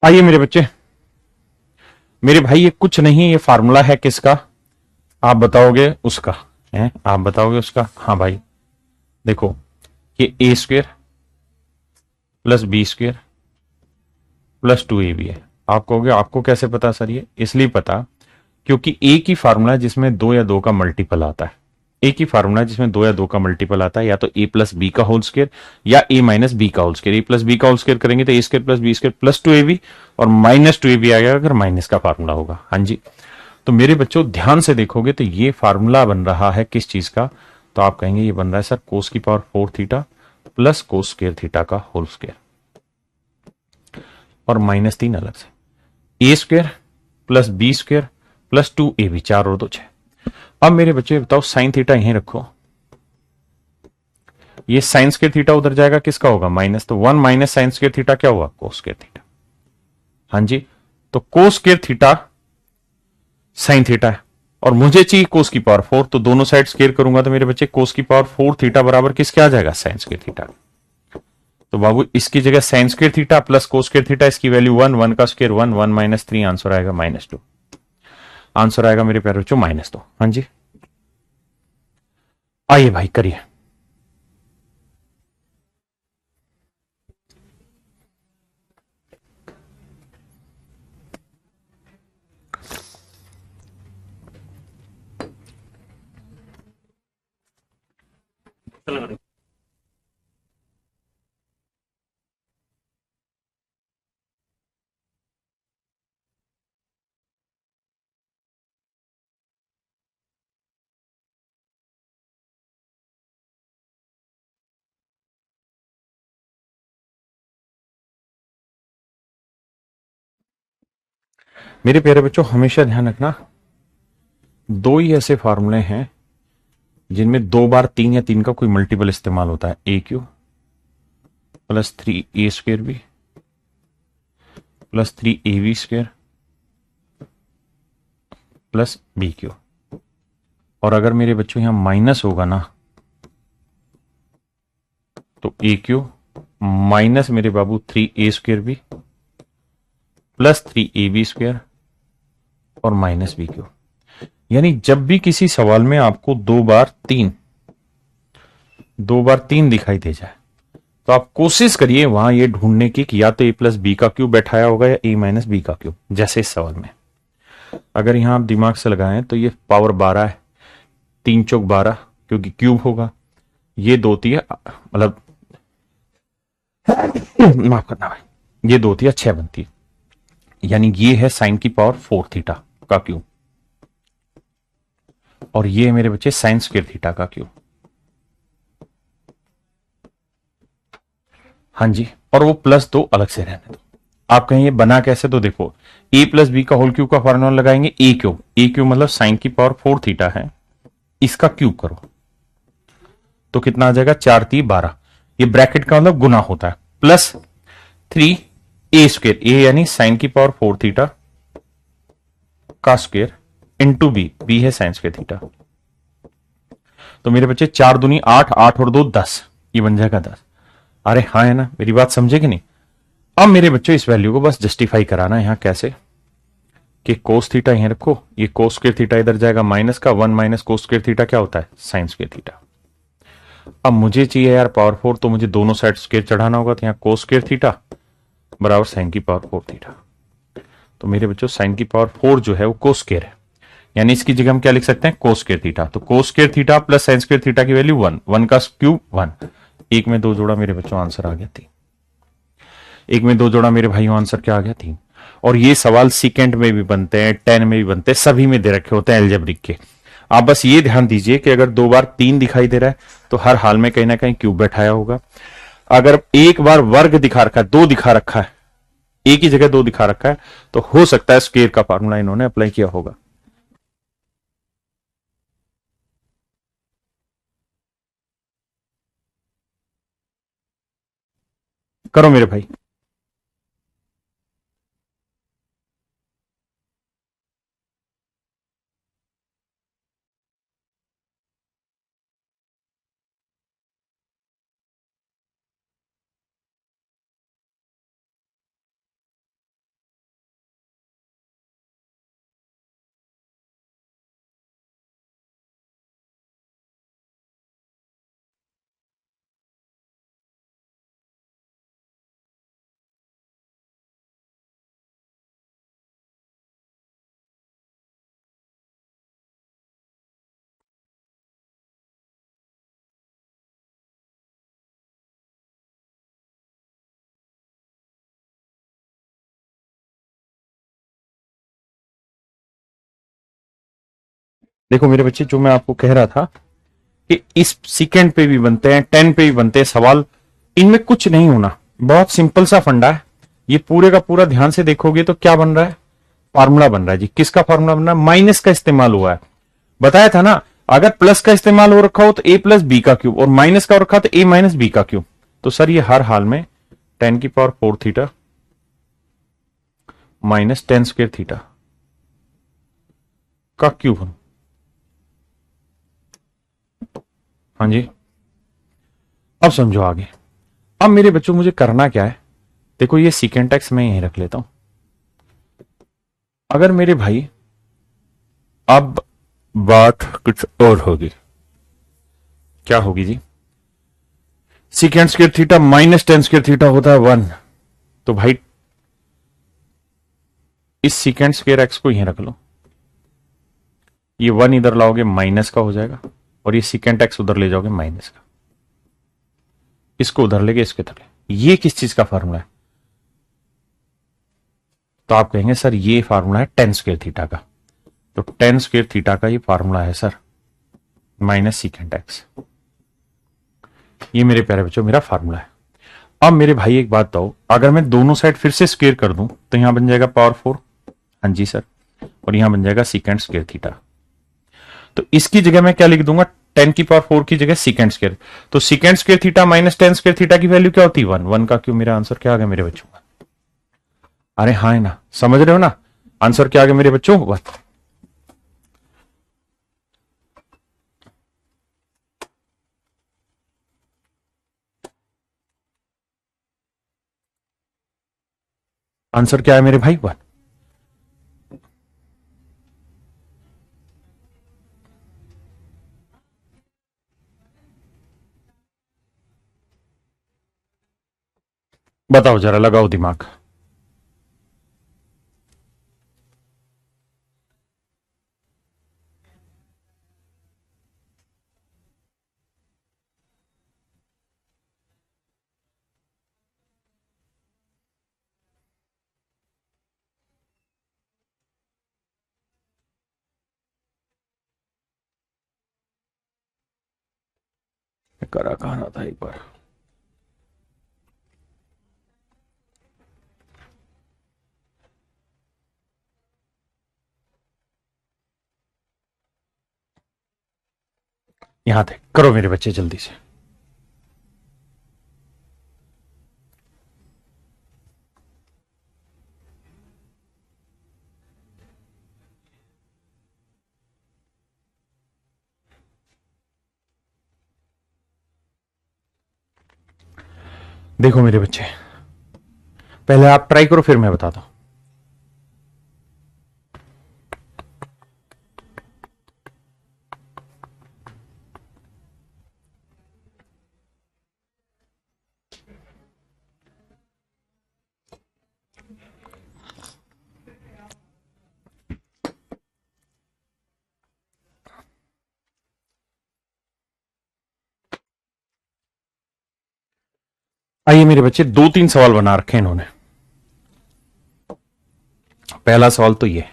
आइए मेरे बच्चे, मेरे भाई ये कुछ नहीं, ये फार्मूला है किसका, आप बताओगे उसका, है आप बताओगे उसका। हाँ भाई देखो, ये A square plus B square plus two A B है। आप कहोगे आपको कैसे पता सर, ये इसलिए पता क्योंकि एक ही फार्मूला है जिसमें दो या दो का मल्टीपल आता है, एक ही फार्मूला जिसमें दो या दो का मल्टीपल आता है, या तो ए प्लस बी का होल स्क्वायर या ए माइनस बी का whole square. A plus B का होल स्क्वायर करेंगे तो A square plus B square plus two A B, और माइनस टू ए बी आएगा अगर माइनस का फार्मूला होगा। हाँ जी, तो मेरे बच्चों ध्यान से देखोगे तो ये फार्मूला बन रहा है किस चीज का, तो आप कहेंगे ये बन रहा है सर कोस की power 4 theta plus cos square theta का होल स्क्वायर, और माइनस 3 अलग से, A square plus B square plus two A B, 4 और 2 6। अब मेरे बच्चे बताओ साइन थीटा यहीं रखो, ये साइन स्क्वायर थीटा उधर जाएगा, किसका होगा माइनस, तो 1 माइनस साइन स्क्वायर थीटा क्या हुआ, कोस स्क्वायर थीटा। हाँ जी, तो cos square theta sine theta है, और मुझे चाहिए कोस की पावर 4, तो दोनों साइड स्क्वायर करूंगा तो मेरे बच्चे कोस की पावर 4 थीटा बराबर किसके आ जाएगा, साइन स्क्वायर थीटा। तो बाबू इसकी जगह sign square theta plus cos square theta, इसकी वैल्यू 1, 1 का स्क्वायर 1, 1 माइनस 3, आंसर आएगा -2, आंसर आएगा मेरे प्यारे बच्चों -2। हाँ जी, आइए भाई करिए। मेरे प्यारे बच्चों, हमेशा ध्यान रखना, दो ही ऐसे फार्मूले हैं जिनमें दो बार तीन या तीन का कोई मल्टीपल इस्तेमाल होता है। A cube plus 3a² B plus 3ab² plus BQ। और अगर मेरे बच्चों यहां माइनस होगा ना, तो AQ माइनस मेरे बाबू 3a² बी प्लस 3ab² और माइनस BQ। यानी जब भी किसी सवाल में आपको दो बार तीन दिखाई दे जाए, तो आप कोशिश करिए वहां ये ढूंढने की कि या तो a प्लस बी का क्यूब बैठाया होगा या a माइनस बी का क्यूब। जैसे इस सवाल में अगर यहां आप दिमाग से लगाएं तो ये पावर 12 है, 3 चौक 12 क्योंकि क्यूब होगा। ये दो तिया मतलब माफ करना भाई, ये दो तिया 6 बनती है, यानी ये है साइन की पावर 4 थीटा का क्यूब, और ये मेरे बच्चे साइन स्क्वायर थीटा का क्यूब। हाँ जी, और वो प्लस दो अलग से रहने दो। आप कहें ये बना कैसे, तो देखो a प्लस बी का होल क्यूब का फॉर्मूला लगाएंगे, ए क्यूब मतलब साइन की पावर 4 थीटा है, इसका क्यूब करो तो कितना आ जाएगा, 4×3=12। ये ब्रैकेट का मतलब गुना होता है, प्लस 3a², ए यानी साइन की पावर 4 थीटा का स्क्वायर इंटू बी है साइन स्क्वायर थीटा। तो मेरे बच्चे 4 दूनी 8, 8 और 2 10, ये बन जाएगा 10। अरे हाँ है ना, मेरी बात समझे कि नहीं। अब मेरे बच्चों इस वैल्यू को बस जस्टिफाई कराना है। यहां कैसे कि कोस थीटा यहां रखो, ये कोस स्क्वायर थीटा इधर जाएगा माइनस का, 1 माइनस कोस स्क्वायर थीटा क्या होता है, साइन स्क्वायर थीटा। अब मुझे चाहिए यार पावर 4, तो मुझे दोनों साइड स्क्वायर चढ़ाना होगा, तो यहां कोस स्क्वायर थीटा बराबर साइन की पावर 4 थीटा। तो मेरे बच्चों साइन की पावर 4 जो है वो कोस स्क्वायर है, यानी इसकी जगह हम क्या लिख सकते हैं, कोस स्क्वायर थीटा। तो cos square theta plus sine square theta की वैल्यू 1, 1 का क्यूब 1। एक में दो जोड़ा मेरे बच्चों आंसर आ गया 3। एक में दो जोड़ा मेरे भाइयों आंसर क्या आ गया, 3। और ये सवाल सीकेंट में भी बनते हैं, 10 में भी बनते हैं, सभी में दे रखे होते हैं एल्जेब्रिक के। आप बस ये ध्यान दीजिए कि अगर दो बार 3 दिखाई दे रहा है तो हर हाल में कहीं ना कहीं क्यूब बैठाया होगा। अगर एक बार वर्ग दिखा रखा है, 2 दिखा रखा है, एक ही जगह 2 दिखा रखा है, तो हो सकता है स्क्वायर का फार्मूला इन्होंने अप्लाई किया होगा। करो मेरे भाई। देखो मेरे बच्चे, जो मैं आपको कह रहा था कि इस सीकेंड पे भी बनते हैं, 10 पे भी बनते हैं सवाल, इनमें कुछ नहीं होना, बहुत सिंपल सा फंडा है। ये पूरे का पूरा ध्यान से देखोगे तो क्या बन रहा है, फार्मूला बन रहा है जी। किसका फार्मूला बन रहा है, माइनस का इस्तेमाल हुआ है। बताया था ना, अगर प्लस का इस्तेमाल हो रखा हो तो a प्लस बी का क्यूब, और माइनस का हो रखा तो a माइनस बी का क्यूब। तो सर ये हर हाल में 10 की power 4 theta minus 10 square theta का क्यूब। हाँ जी, अब समझो आगे। अब मेरे बच्चों मुझे करना क्या है, देखो ये सीकेंट एक्स मैं यहीं रख लेता हूं। अगर मेरे भाई अब बात कुछ और होगी, क्या होगी जी, secant square theta minus 10 square theta होता है 1। तो भाई इस सीकेंट स्क्वायर एक्स को यहीं रख लो, ये 1 इधर लाओगे माइनस का हो जाएगा, और ये सीकेंट एक्स उधर ले जाओगे माइनस का। इसको उधर लेके इसके उधर ले, ये किस चीज का फार्मूला है? तो आप कहेंगे सर ये फार्मूला है टेन स्क्वायर थीटा का। तो टेन स्क्वायर थीटा का ये फार्मूला है सर माइनस सीकेंट एक्स। ये मेरे प्यारे बच्चों मेरा फार्मूला है। अब मेरे भाई एक बात बताओ, अगर मैं दोनों साइड फिर से स्क्वायर कर दूं तो यहां बन जाएगा पावर 4। हाँ जी सर। और यहां बन जाएगा सीकेंट स्क्वायर थीटा। तो इसकी जगह मैं क्या लिख दूंगा, 10 की पावर 4 की जगह सीकेंट स्क्वायर। तो secant square theta minus ten square theta की वैल्यू क्या होती है? 1। 1 का क्यों, मेरा आंसर क्या आ गया मेरे बच्चों का? अरे हाँ है ना, समझ रहे हो ना? आंसर क्या आ गया मेरे बच्चों? आंसर क्या है मेरे भाई? 1। बताओ जरा, लगाओ दिमाग। करा कहां था एक बार। यहां थे, करो मेरे बच्चे जल्दी से। देखो मेरे बच्चे, पहले आप ट्राई करो फिर मैं बताता हूं। आइए मेरे बच्चे, दो तीन सवाल बना रखे हैं इन्होंने। पहला सवाल तो ये,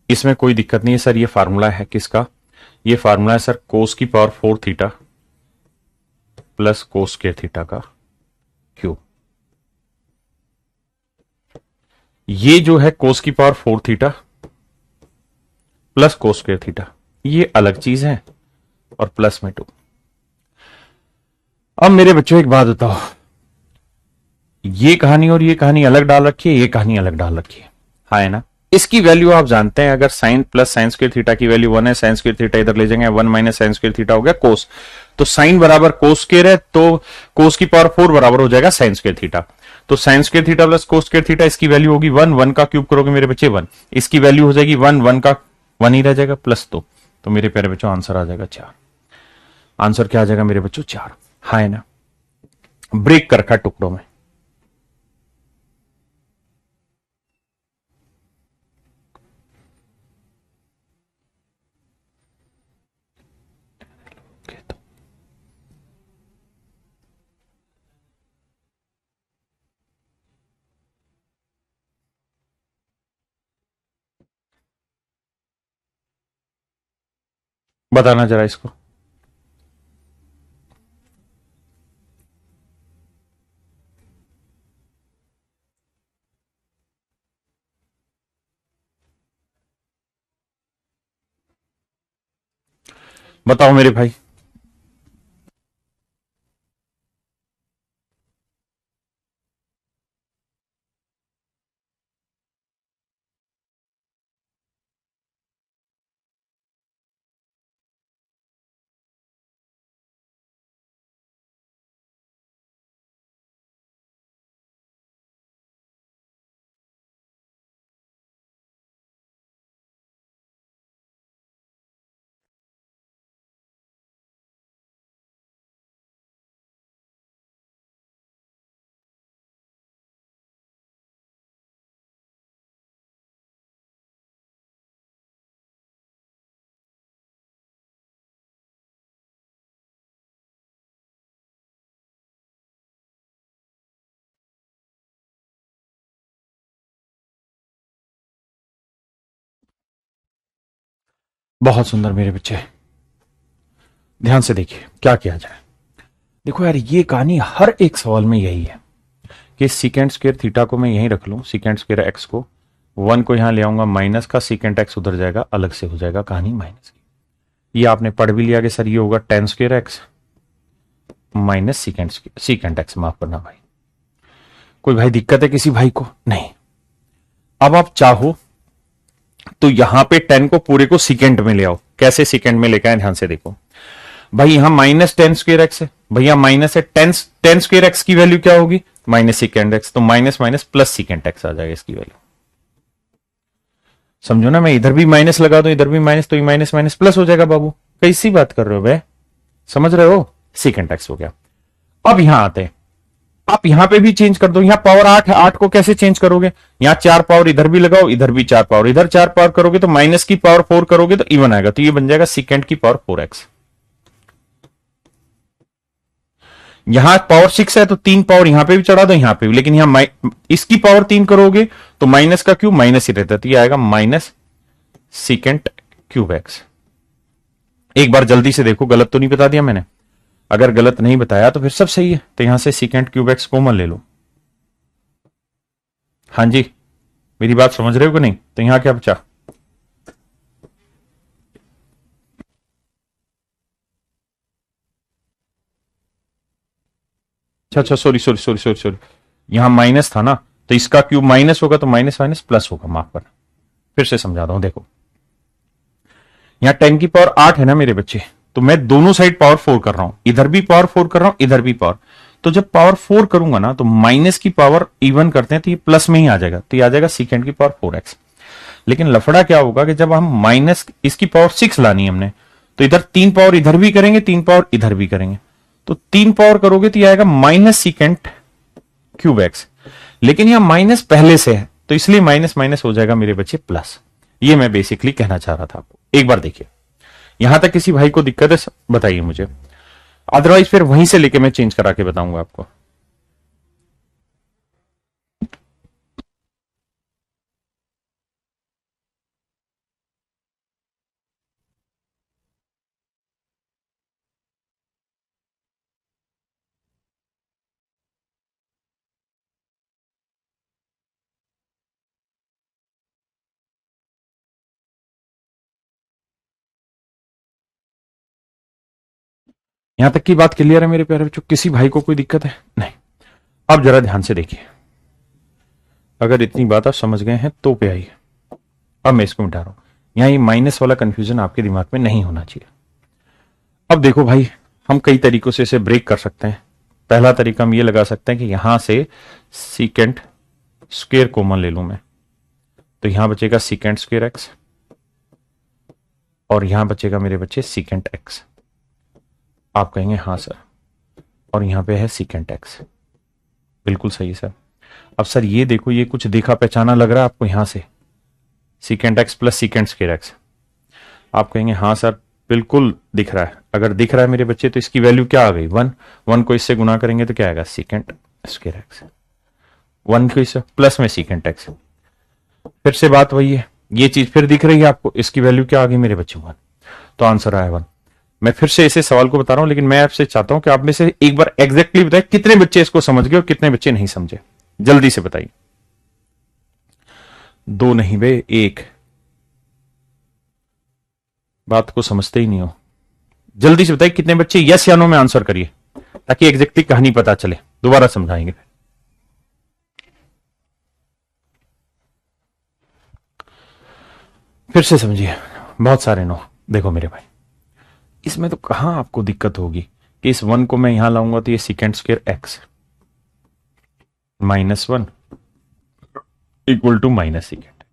इसमें कोई दिक्कत नहीं है सर, ये फार्मूला है किसका? ये फार्मूला है सर cos की पावर 4 थीटा प्लस कोस के थीटा का क्यूब। ये जो है cos की पावर 4 थीटा प्लस कोस के थीटा, ये अलग चीज है और प्लस में 2। अब मेरे बच्चों एक बात बताओ, ये कहानी और ये कहानी अलग डाल रखी है, ये कहानी अलग डाल रखी है, हाँ है ना? इसकी वैल्यू आप जानते हैं, अगर sine plus sine square theta की वैल्यू 1 है, साइन स्क्वायर थीटा इधर ले जाएंगे, 1 माइनस साइन स्क्वायर थीटा हो गया कोस। तो साइन बराबर कोस स्क्वायर है, तो cos की पावर 4 बराबर हो जाएगा साइन स्क्वायर थीटा। तो sign square theta plus cos square theta, इसकी वैल्यू होगी 1। 1 का क्यूब करोगे मेरे बच्चे 1, इसकी वैल्यू हो जाएगी 1। 1 का 1 ही रह जाएगा प्लस 2। तो मेरे प्यारे बच्चों आंसर आ जाएगा 4। आंसर क्या आ जाएगा मेरे बच्चों? 4। हाँ है ना? ब्रेक कर रखा टुकड़ों में। बताना जरा इसको। बताओ मेरे भाई। बहुत सुंदर मेरे बच्चे, ध्यान से देखिए क्या किया जाए। देखो यार, ये कहानी हर एक सवाल में यही है कि सीकेंट स्क्वायर थीटा को मैं यहीं रख लूं, सीकेंट स्क्वायर एक्स को, वन को यहां ले आऊंगा, माइनस का सीकेंट एक्स उधर जाएगा, अलग से हो जाएगा कहानी माइनस की। ये आपने पढ़ भी लिया कि सर ये होगा ten square x minus secant x, माफ करना भाई। कोई भाई दिक्कत है किसी भाई को? नहीं। अब आप चाहो तो यहां पे 10 को पूरे को सीकेंट में ले आओ। कैसे सीकेंट में लेकर आए, ध्यान से देखो भाई। यहां माइनस टेन स्क्वायर एक्स है, भैया माइनस है, टेन स्क्वायर एक्स की वैल्यू क्या होगी? माइनस सीकेंट एक्स, तो minus minus plus secant X आ जाएगा इसकी वैल्यू। समझो ना, मैं इधर भी माइनस लगा दूं इधर भी माइनस, तो ये माइनस माइनस प्लस हो जाएगा बाबू। कैसी बात कर रहे हो भाई, समझ रहे हो? सीकेंट एक्स हो गया। अब यहां आते हैं, आप यहां पे भी चेंज कर दो। यहां पावर 8 है, 8 को कैसे चेंज करोगे? यहां 4 पावर इधर भी लगाओ, इधर भी 4 पावर, इधर 4 पावर करोगे तो माइनस की पावर 4 करोगे तो इवन आएगा, तो ये बन जाएगा सीकेंट की पावर 4x। यहां पावर 6 है तो 3 पावर यहां पे भी चढ़ा दो, यहां पे भी, लेकिन यहां इसकी पावर 3 करोगे तो माइनस का क्यूब माइनस ही रहता, तो ये आएगा माइनस सीकेंट क्यूब एक्स। एक बार जल्दी से देखो, गलत तो नहीं बता दिया मैंने? अगर गलत नहीं बताया तो फिर सब सही है। तो यहां से सीकेंट क्यूब एक्स कॉमन ले लो। हाँ जी, मेरी बात समझ रहे हो कि नहीं? तो यहां क्या बचा? अच्छा अच्छा, sorry sorry sorry sorry sorry, यहां माइनस था ना, तो इसका क्यूब माइनस होगा तो माइनस माइनस प्लस होगा, माफ करना। फिर से समझा रहा हूं, देखो यहां 10 की पावर 8 है ना मेरे बच्चे, तो मैं दोनों साइड पावर 4 कर रहा हूं, इधर भी पावर 4 कर रहा हूं, इधर भी पावर। तो जब पावर 4 करूंगा ना तो माइनस की पावर इवन करते हैं तो ये प्लस में ही आ जाएगा, तो ये आ जाएगा सीकेंड की पावर 4x। लेकिन लफड़ा क्या होगा कि जब हम माइनस इसकी पावर 6 लानी है हमने, तो इधर 3 पावर इधर भी करेंगे, 3 पावर इधर भी करेंगे, तो 3 पावर करोगे तो ये आएगा माइनस सीकेंट क्यूब एक्स। लेकिन यहां माइनस पहले से है तो इसलिए माइनस माइनस हो जाएगा मेरे बच्चे प्लस। ये मैं बेसिकली कहना चाह रहा था आपको। एक बार देखिए, यहां तक किसी भाई को दिक्कत है बताइए मुझे, अदरवाइज फिर वहीं से लेके मैं चेंज करा के बताऊंगा आपको। यहां तक की बात क्लियर है मेरे प्यारे बच्चों? किसी भाई को कोई दिक्कत है? नहीं। अब जरा ध्यान से देखिए, अगर इतनी बात आप समझ गए हैं तो पे आइए। अब मैं इसको मिटा रहा हूं, यहां ये माइनस वाला कंफ्यूजन आपके दिमाग में नहीं होना चाहिए। अब देखो भाई, हम कई तरीकों से इसे ब्रेक कर सकते हैं। पहला तरीका हम ये लगा सकते हैं कि यहां से सीकेंट स्क्वेयर कॉमन ले लूं मैं, तो यहां बचेगा सीकेंट स्क्वेयर एक्स और यहां बचेगा मेरे बच्चे सीकेंट एक्स। आप कहेंगे हाँ सर, और यहां पे है सीकेंट एक्स, बिल्कुल सही सर। अब सर ये देखो, ये कुछ देखा पहचाना लग रहा है आपको? यहां से secant x plus secant square x, आप कहेंगे हाँ सर बिल्कुल दिख रहा है। अगर दिख रहा है मेरे बच्चे तो इसकी वैल्यू क्या आ गई? 1। 1 को इससे गुना करेंगे तो क्या आएगा? Secant square x. 1 को इससे प्लस में सीकेंट एक्स। फिर से बात वही है, ये चीज फिर दिख रही है आपको, इसकी वैल्यू क्या आ गई मेरे बच्चे? 1। तो आंसर आया 1। मैं फिर से इसे सवाल को बता रहा हूं, लेकिन मैं आपसे चाहता हूं कि आप में से एक बार एग्जैक्टली बताएं कितने बच्चे इसको समझ गए और कितने बच्चे नहीं समझे। जल्दी से बताइए। 2 नहीं बे, 1। बात को समझते ही नहीं हो। जल्दी से बताइए कितने बच्चे यस या नो में आंसर करिए, ताकि एग्जैक्टली कहानी पता चले। दोबारा समझाएंगे। फिर से समझिए, बहुत सारे नो। देखो मेरे भाई, इसमें तो कहां आपको दिक्कत होगी कि इस 1 को मैं यहां लाऊंगा तो ये secant square X -1 equal to minus secant.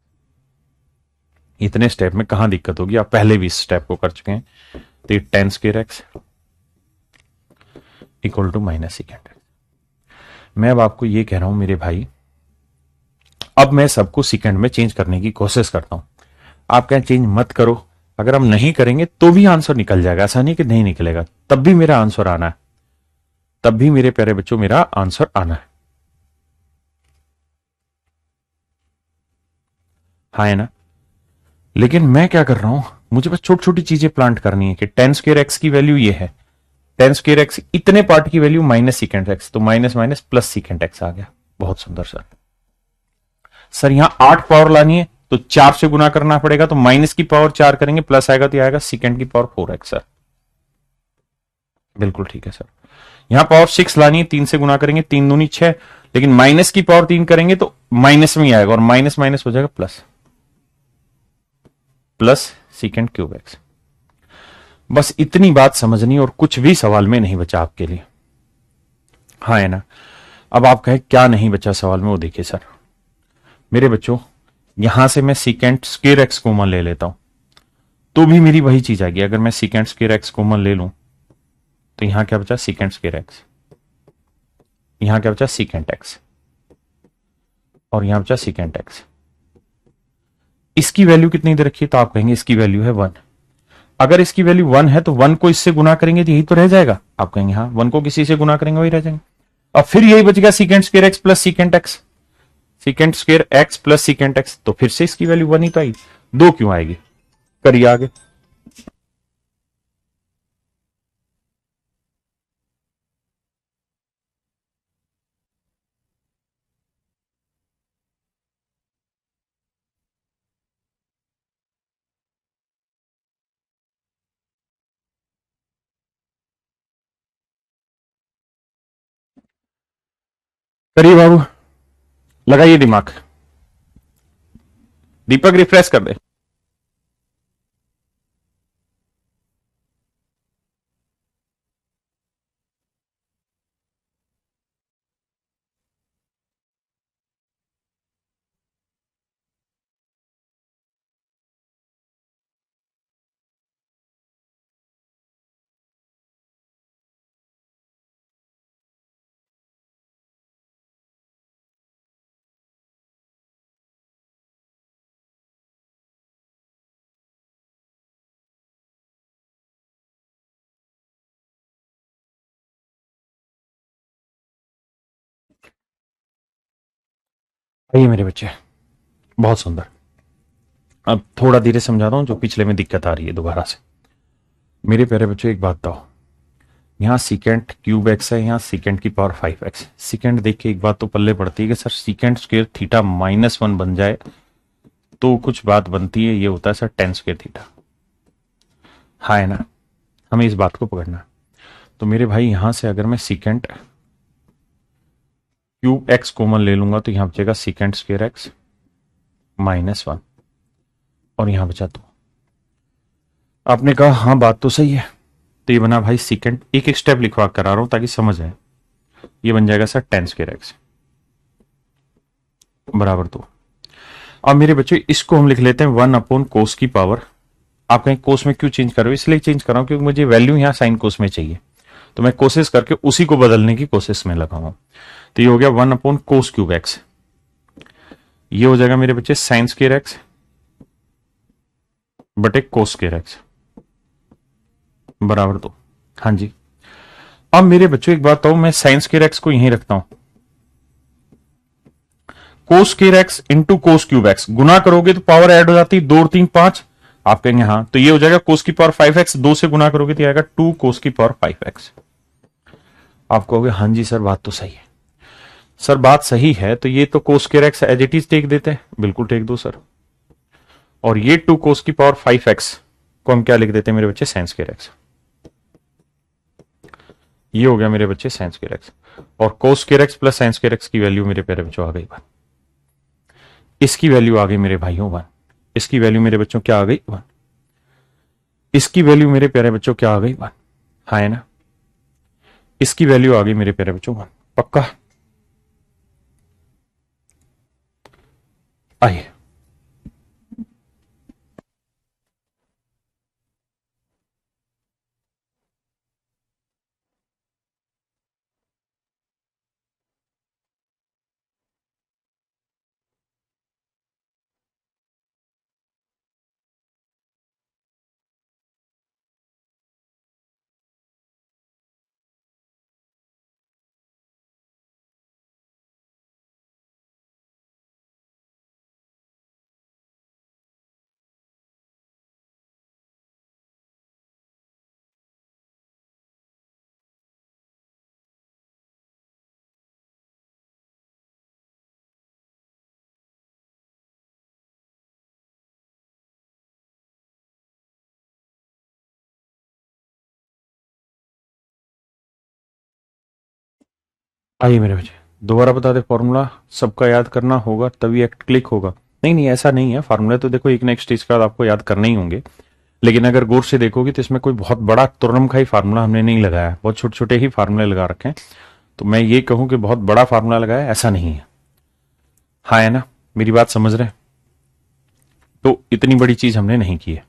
इतने स्टेप में कहां दिक्कत होगी? आप पहले भी इस स्टेप को कर चुके हैं। तो ये tan square X equal to minus secant X. मैं अब आपको ये कह रहा हूं मेरे भाई, अब मैं सबको सेकंड में चेंज करने की कोशिश करता हूं। आप कहें चेंज मत करो, अगर हम नहीं करेंगे तो भी आंसर निकल जाएगा, ऐसा नहीं कि नहीं निकलेगा, तब भी मेरा आंसर आना है, तब भी मेरे प्यारे बच्चों मेरा आंसर आना है। हाँ है ना? लेकिन मैं क्या कर रहा हूं, मुझे बस छोटी छोटी चीजें प्लांट करनी है कि टेन स्क्र एक्स की वैल्यू ये है, टेन स्क्र एक्स इतने पार्ट की वैल्यू माइनस सीकेंट एक्स, तो minus minus plus secant X आ गया। बहुत सुंदर सर। सर यहां 8 पावर लानी है तो 4 से गुना करना पड़ेगा, तो माइनस की पावर 4 करेंगे, प्लस आएगा तो आएगा सीकेंट की पावर 4x सर। बिल्कुल ठीक है सर। यहां पावर 6 लानी है, 3 से गुना करेंगे, 3 दूनी 6, लेकिन माइनस की पावर 3 करेंगे तो माइनस में ही आएगा, और माइनस माइनस हो जाएगा plus, plus secant cube x. बस इतनी बात समझनी और कुछ भी सवाल में नहीं बचा आपके लिए। हाँ है ना। अब आप कहे क्या नहीं बचा सवाल में, वो देखिए सर मेरे बच्चों, यहां से मैं सीकेंट स्क्वायर एक्स कॉमन ले लेता हूं तो भी मेरी वही चीज आएगी। अगर मैं सीकेंट स्क्वायर एक्स कॉमन ले लूं तो यहां क्या बचा, सीकेंट स्क्वायर एक्स, यहां क्या बचा सीकेंट एक्स, और यहां बचा सीकेंट एक्स। इसकी वैल्यू कितनी दे रखी है, तो आप कहेंगे इसकी वैल्यू है 1। अगर इसकी वैल्यू 1 है तो 1 को इससे गुना करेंगे तो यही तो रह जाएगा। आप कहेंगे हाँ, 1 को किसी से गुना करेंगे वही रह जाएंगे। अब फिर यही बचेगा secant square x plus secant x, secant square x plus secant X, तो फिर से इसकी वैल्यू 1 ही तो आएगी, 2 क्यों आएगी। करिए आगे। करिए बाबू, लगाइए दिमाग। दीपक रिफ्रेश कर दे। आइए मेरे बच्चे, बहुत सुंदर। अब थोड़ा धीरे समझा रहा हूं, जो पिछले में दिक्कत आ रही है दोबारा से। मेरे प्यारे बच्चों एक बात बताओ, यहाँ सीकेंट क्यूब एक्स है, यहाँ सीकेंट की पावर 5x। सीकेंट देख के एक बात तो पल्ले पड़ती है कि सर सीकेंट स्क्वेयर थीटा -1 बन जाए तो कुछ बात बनती है, ये होता है सर टेन स्क्वेयर थीटा। हाँ है ना, हमें इस बात को पकड़ना है। तो मेरे भाई यहां से अगर मैं सीकेंट क्यूब एक्स कॉमन ले लूंगा तो यहां बचेगा सीकेंट स्क्वेयर एक्स -1, और यहां बचा 2। आपने कहा हाँ बात तो सही है, तो ये बना भाई सीकेंट, एक एक स्टेप लिखवा करा रहा हूं ताकि समझ आए। ये बन जाएगा सर टेन स्क्वेयर एक्स बराबर 2। अब मेरे बच्चों इसको हम लिख लेते हैं 1 कोस की पावर। आप कहें कोस में क्यों चेंज कर रहे हो, इसलिए चेंज कर रहा हूं क्योंकि मुझे वैल्यू यहां साइन कोस में चाहिए, तो मैं कोशिश करके उसी को बदलने की कोशिश में लगा हूं। तो ये हो गया 1 कोस क्यूब एक्स, ये हो जाएगा मेरे बच्चे साइन स्क्वायर एक्स बटे कोस स्क्वायर एक्स बराबर 2। हाँ जी। अब मेरे बच्चों एक बात बताओ, मैं साइन स्क्वायर एक्स को यहीं रखता हूं, cos square X into cos cube X गुना करोगे तो पावर ऐड हो जाती है, 2 और 3 5। आप कहेंगे हाँ, तो ये हो जाएगा कोस की पावर 5x, 2 से गुना करोगे तो आएगा 2 कोस की पावर 5x। आप कहोगे हाँ जी सर बात तो सही है। सर बात सही है तो ये तो cos square X as it is take देते हैं, बिल्कुल टेक दो सर। और ये 2 कोस की पावर 5x को हम क्या लिख देते हैं मेरे बच्चे, साइन स्क्वायर एक्स। ये हो गया मेरे बच्चे साइन स्क्वायर एक्स, और कोस square x plus sine square X की वैल्यू मेरे प्यारे बच्चों आ गई 1। इसकी वैल्यू आ गई मेरे भाइयों 1। इसकी वैल्यू मेरे बच्चों क्या आ गई 1। इसकी वैल्यू मेरे प्यारे बच्चों क्या आ गई 1। हाँ है ना। इसकी वैल्यू आ गई मेरे प्यारे बच्चों 1। पक्का। आइए। आइए मेरे बच्चे, दोबारा बता दे फॉर्मूला। सबका याद करना होगा तभी एक्ट क्लिक होगा। नहीं नहीं, ऐसा नहीं है। फार्मूला तो देखो एक नेक्स्ट स्टेज के बाद आपको याद करने ही होंगे, लेकिन अगर गौर से देखोगे तो इसमें कोई बहुत बड़ा तुर्रमखाई फार्मूला हमने नहीं लगाया है, बहुत छोटे छोटे ही फार्मूले लगा रखे हैं। तो मैं ये कहूं कि बहुत बड़ा फार्मूला लगाया, ऐसा नहीं है। हाँ है ना, मेरी बात समझ रहे हैं? तो इतनी बड़ी चीज हमने नहीं की है,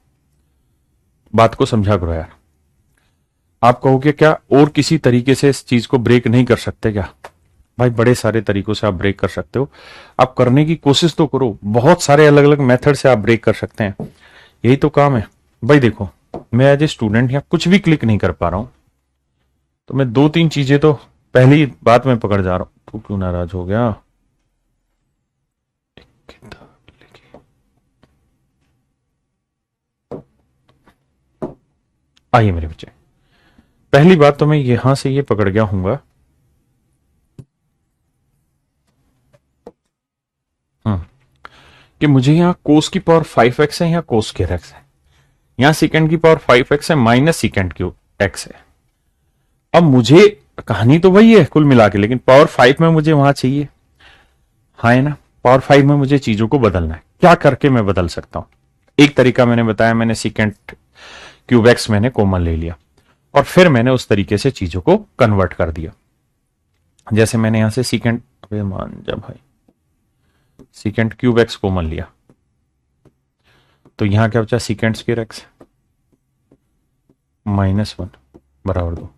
बात को समझा करो यार। आप कहोगे क्या और किसी तरीके से इस चीज को ब्रेक नहीं कर सकते क्या? भाई बड़े सारे तरीकों से आप ब्रेक कर सकते हो। आप करने की कोशिश तो करो, बहुत सारे अलग अलग मेथड से आप ब्रेक कर सकते हैं। यही तो काम है। भाई देखो, मैं एज ए स्टूडेंट यहाँ कुछ भी क्लिक नहीं कर पा रहा हूं, तो मैं दो तीन चीजें तो पहली बात में पकड़ जा रहा हूं। तू क्यों नाराज हो गया? आइए मेरे बच्चे, पहली बात तो मैं यहां से ये पकड़ गया हूंगा। कि मुझे यहाँ कोस की पावर 5x है, यहाँ कोस स्क्वायर एक्स है, यहाँ सेकेंड की पावर 5x है माइनस सेकेंड क्यूब एक्स है। अब मुझे, कहानी तो वही है कुल मिला के, लेकिन पावर 5 में मुझे वहां चाहिए। हाँ है ना, पावर 5 में मुझे चीजों को बदलना है। क्या करके मैं बदल सकता हूं? एक तरीका मैंने बताया, मैंने सेकेंड क्यूब एक्स मैंने कॉमन ले लिया और फिर मैंने उस तरीके से चीजों को कन्वर्ट कर दिया। जैसे मैंने यहां से सेकेंड, मान जा भाई, सेकेंड क्यूब एक्स कॉमन लिया, तो यहां क्या बचा? सेकेंड स्क्वायर एक्स माइनस 1 बराबर 2।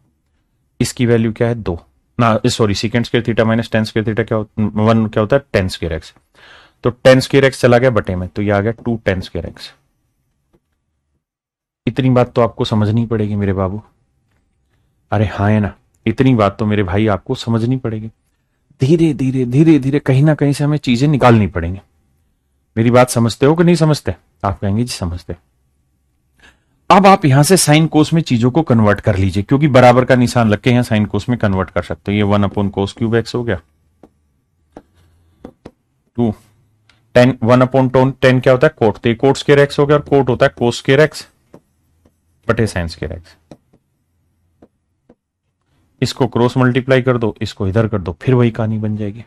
इसकी वैल्यू क्या है? 2 ना, sorry, second square theta minus ten square theta क्या 1 क्या होता है? Tan square x. तो टेन स्क्वायर एक्स चला गया बटे में, तो ये आ गया 2 टेन स्क्वायर एक्स। इतनी बात तो आपको समझनी पड़ेगी मेरे बाबू। अरे हाँ है ना, इतनी बात तो मेरे भाई आपको समझनी पड़ेगी। धीरे धीरे धीरे धीरे कहीं ना कहीं से हमें चीजें निकालनी पड़ेंगी। मेरी बात समझते हो कि नहीं समझते? आप कहेंगे जी समझते। अब आप यहां से साइन कोस में चीजों को कन्वर्ट कर लीजिए, क्योंकि बराबर का निशान लग के यहां साइन कोस में कन्वर्ट कर सकते हो। ये 1/cos³ एक्स हो गया, 2 टेन 1/10 क्या होता है? कोट, तो ये कोट स्क्वायर एक्स हो गया, और कोट होता है कोस स्क्वायर एक्स बटे साइन स्क्वायर एक्स। इसको क्रॉस मल्टीप्लाई कर दो, इसको इधर कर दो, फिर वही कहानी बन जाएगी।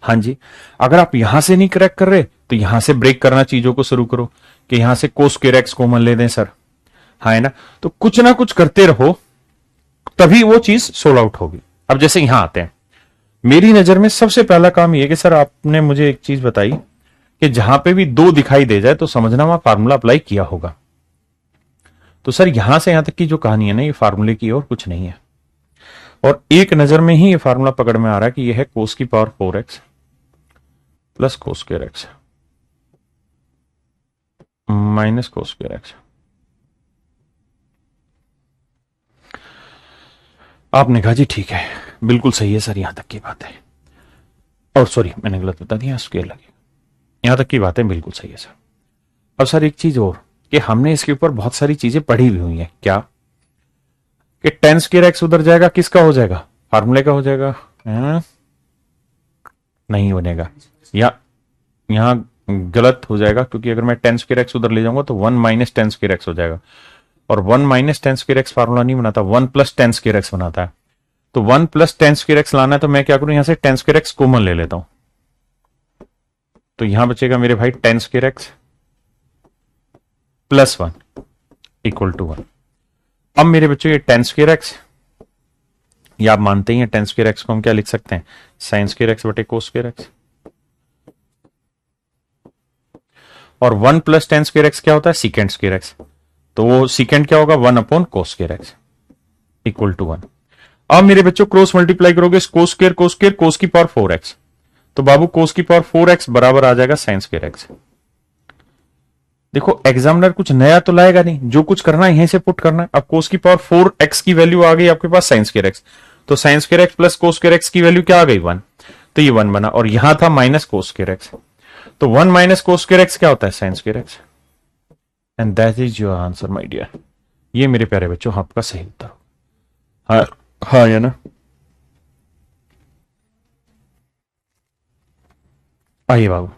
हाँ जी, अगर आप यहां से नहीं क्रैक कर रहे तो यहां से ब्रेक करना चीजों को शुरू करो, कि यहां से कोस स्क्वायर एक्स कॉमन ले दें सर। हाँ है ना, तो कुछ ना कुछ करते रहो, तभी वो चीज सोल्व आउट होगी। अब जैसे यहां आते हैं, मेरी नजर में सबसे पहला काम यह कि सर आपने मुझे एक चीज बताई कि जहां पे भी दो दिखाई दे जाए तो समझना वहां फार्मूला अप्लाई किया होगा। तो सर यहां से यहां तक की जो कहानी है ना, ये फार्मूले की और कुछ नहीं है, और एक नजर में ही ये फार्मूला पकड़ में आ रहा है कि यह है कोस की power 4x plus cos square x minus cos square x. आपने कहा जी ठीक है, बिल्कुल सही है सर, यहां तक की बात है। और सॉरी, मैंने गलत बता दिया, स्क्वायर लगेगा। यहां तक की बात है, बिल्कुल सही है सर। अब सर एक चीज और, कि हमने इसके ऊपर बहुत सारी चीजें पढ़ी हुई हुई हैं। क्या? कि टेन स्क्वायर एक्स उधर जाएगा, किसका हो जाएगा? फार्मूले का हो जाएगा। नहीं बनेगा, या यहां गलत हो जाएगा, क्योंकि अगर मैं टेन स्क्वायर एक्स उधर ले जाऊंगा तो 1 - 10 स्क्वायर एक्स हो जाएगा, और 1 - 10 स्क्वायर एक्स फार्मूला नहीं बनाता, 1 + 10 स्क्वायर एक्स बनाता है। तो 1 + 10 स्क्वायर एक्स लाना है, तो मैं क्या करूं, यहां से 10 स्क्वायर एक्स कॉमन ले लेता हूं, तो यहां बचेगा मेरे भाई 10 स्क्वायर एक्स +1 इक्वल टू 1। अब मेरे बच्चों ये 10 स्क्वायर एक्स, या आप मानते ही हैं 10 स्क्वायर एक्स को हम क्या लिख सकते हैं? साइन स्क्वायर एक्स बटे कोस स्क्वायर एक्स। और 1 + 10 स्क्वायर एक्स क्या होता है? Secant square x. तो वो सीकेंड क्या होगा? 1/cos square X equal to 1। अब मेरे बच्चों क्रॉस मल्टीप्लाई करोगे, कोस स्क्वायर कोस की पावर 4x, तो बाबू कोस की पावर 4x बराबर आ जाएगा साइन स्क्वायर एक्स। देखो एग्जामिनर कुछ नया तो लाएगा नहीं, जो कुछ करना है यहीं से पुट करना है। अब कोस की पावर 4x की वैल्यू आ गई आपके पास साइन स्क्वायर एक्स, तो sign square x plus cos square X की वैल्यू क्या आ गई? 1। तो ये 1 बना, और यहां था माइनस कोस स्क्वायर एक्स, तो 1 - कोस स्क्वायर एक्स क्या होता है? Sine square X. And that is your answer my dear. ये मेरे प्यारे बच्चों आपका सही उत्तर। हाँ, हाँ या ना? आइए बाबू,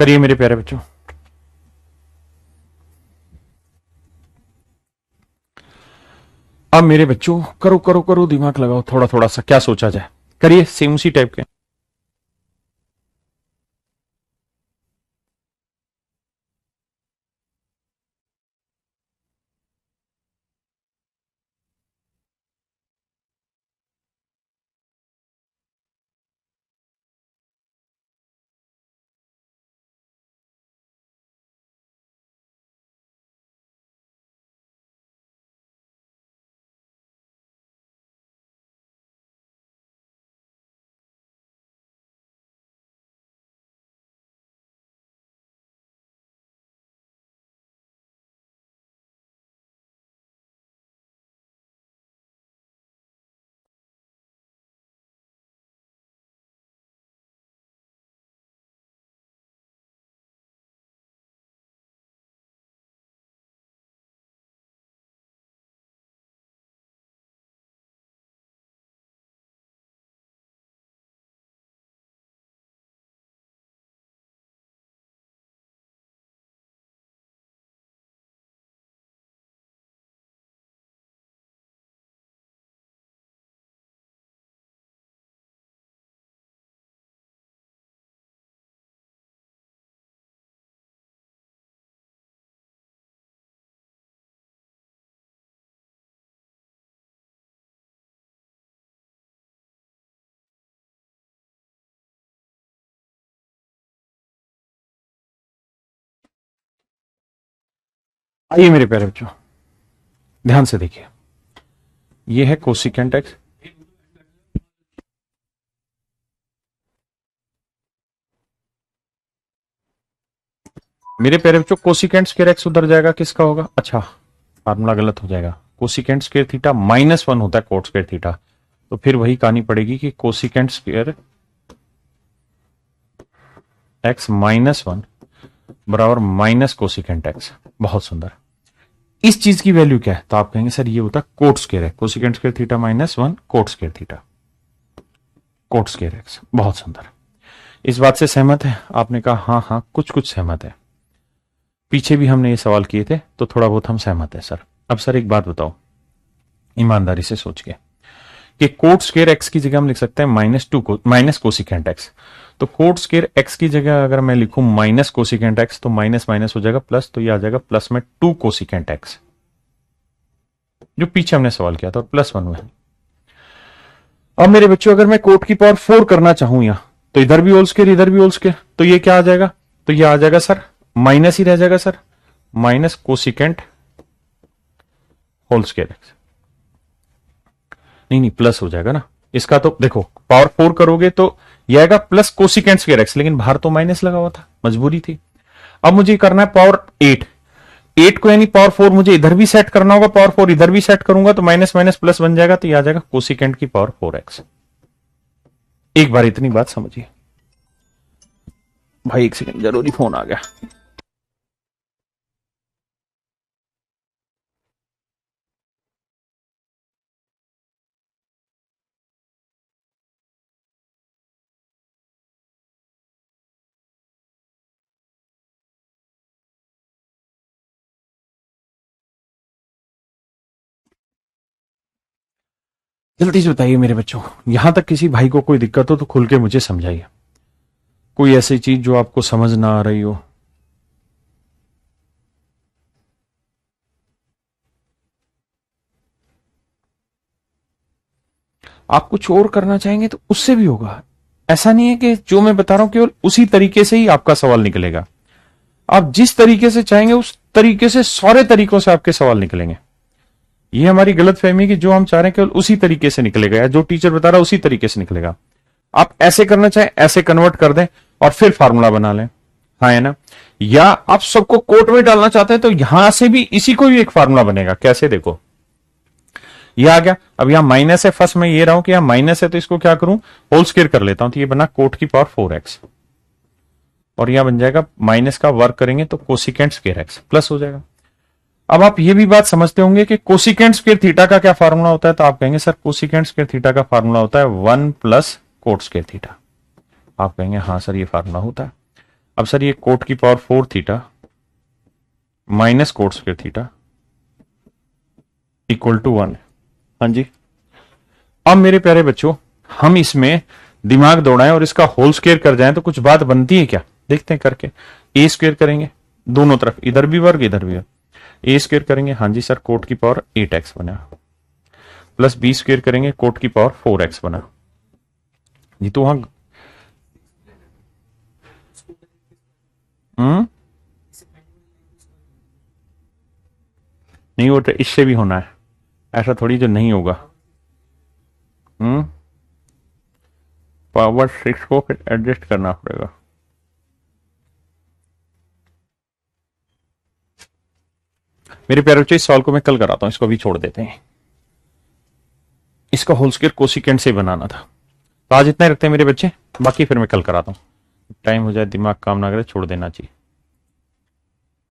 करिए मेरे प्यारे बच्चों। अब मेरे बच्चों करो करो करो, दिमाग लगाओ थोड़ा थोड़ा सा, क्या सोचा जाए, करिए सेम उसी टाइप के। आइए मेरे प्यारे बच्चों, ध्यान से देखिए, ये है कोसिकेंट एक्स। मेरे प्यारे बच्चों कोसिकेंट स्क्वायर एक्स उधर जाएगा, किसका होगा, अच्छा फार्मूला गलत हो जाएगा, कोसिकेंट स्क्वायर थीटा -1 होता है कोट स्क्वायर थीटा, तो फिर वही कहानी पड़ेगी कि कोसिकेंट स्क्वायर एक्स -1 बराबर माइनस कोसिकेंट एक्स। बहुत सुंदर। इस चीज की वैल्यू क्या है, तो आप कहेंगे सर ये होता है कोट स्क्वायर है, cosecant square theta -1 coat square theta, coat square x. बहुत सुंदर। इस बात से सहमत है? आपने कहा हाँ हाँ कुछ कुछ सहमत है, पीछे भी हमने ये सवाल किए थे तो थोड़ा बहुत हम सहमत है सर। अब सर एक बात बताओ ईमानदारी से सोच के, कि कोट स्क्वायर एक्स की जगह हम लिख सकते हैं माइनस कोसिकेंट एक्स, तो कोट स्क्वायर एक्स की जगह अगर मैं लिखूं माइनस कोसिकेंट एक्स तो माइनस माइनस हो जाएगा प्लस, तो ये आ जाएगा प्लस में 2 कोसिकेंट एक्स, जो पीछे हमने सवाल किया था, और +1 में। अब मेरे बच्चों अगर मैं कोट की पावर 4 करना चाहूं यहां, तो इधर भी होल स्क्वायर इधर भी होल स्क्वायर, तो ये क्या आ जाएगा, तो ये आ जाएगा सर माइनस ही रह जाएगा sir, minus cosecant whole square X. नहीं नहीं प्लस हो जाएगा ना इसका, तो देखो पावर 4 करोगे तो यह आएगा प्लस कोसिकेंट स्क्वायर एक्स, लेकिन बाहर तो माइनस लगा हुआ था, मजबूरी थी। अब मुझे करना है पावर 8 को, यानी पावर 4 मुझे इधर भी सेट करना होगा, पावर 4 इधर भी सेट करूंगा तो माइनस माइनस प्लस बन जाएगा, तो यह आ जाएगा कोसिकेंट की पावर 4x। एक बार इतनी बात समझिए भाई, एक सेकंड जरूरी फोन आ गया। जल्दी से बताइए मेरे बच्चों, यहां तक किसी भाई को कोई दिक्कत हो तो खुल के मुझे समझाइए, कोई ऐसी चीज जो आपको समझ ना आ रही हो। आप कुछ और करना चाहेंगे तो उससे भी होगा, ऐसा नहीं है कि जो मैं बता रहा हूं केवल उसी तरीके से ही आपका सवाल निकलेगा। आप जिस तरीके से चाहेंगे उस तरीके से, सारे तरीकों से आपके सवाल निकलेंगे। ये हमारी गलत फहमी कि जो हम चाह रहे हैं केवल उसी तरीके से निकलेगा, या जो टीचर बता रहा है उसी तरीके से निकलेगा। आप ऐसे करना चाहें ऐसे कन्वर्ट कर दें और फिर फार्मूला बना लें, हाँ है ना। या आप सबको कोट में डालना चाहते हैं तो यहां से भी इसी को भी एक फार्मूला बनेगा। कैसे, देखो ये आ गया, अब यहां माइनस है, फर्स्ट में ये रहा हूं कि यहां माइनस है तो इसको क्या करूं, होल स्क्वायर कर लेता हूं, तो ये बना कोट की पावर 4x, और यहां बन जाएगा माइनस का वर्क करेंगे तो कोसिकेंट स्क्वायर एक्स प्लस हो जाएगा। अब आप ये भी बात समझते होंगे कि कोसिकेंट स्क्वायर थीटा का क्या फार्मूला होता है, तो आप कहेंगे सर कोसिकेंट स्क्वायर थीटा का फार्मूला होता है 1 प्लस कोट स्क्वायर थीटा। आप कहेंगे हाँ सर ये फार्मूला होता है। अब सर ये कोट की power 4 theta minus cot square theta equal to 1 है। हाँ जी, अब मेरे प्यारे बच्चों हम इसमें दिमाग दौड़ाएं और इसका होल स्क्वायर कर जाएं तो कुछ बात बनती है क्या, देखते हैं करके। ए स्क्वायर करेंगे दोनों तरफ, इधर भी वर्ग इधर भी वर्ग, ए स्क्वायर करेंगे, हाँ जी सर कोट की पावर 8x बना, प्लस बी स्क्वायर करेंगे कोट की पावर 4x बना जी। तो वहां नहीं, वो तो इससे भी होना है, ऐसा थोड़ी जो नहीं होगा। पावर 6 को फिर एडजस्ट करना पड़ेगा। मेरे प्यारे बच्चों इस सवाल को मैं कल कराता हूं, इसको भी छोड़ देते हैं। इसका होल स्क्वायर कोसिकेंट से बनाना था, तो आज इतना ही रखते हैं मेरे बच्चे, बाकी फिर मैं कल कराता हूं। टाइम हो जाए दिमाग काम ना करे छोड़ देना चाहिए।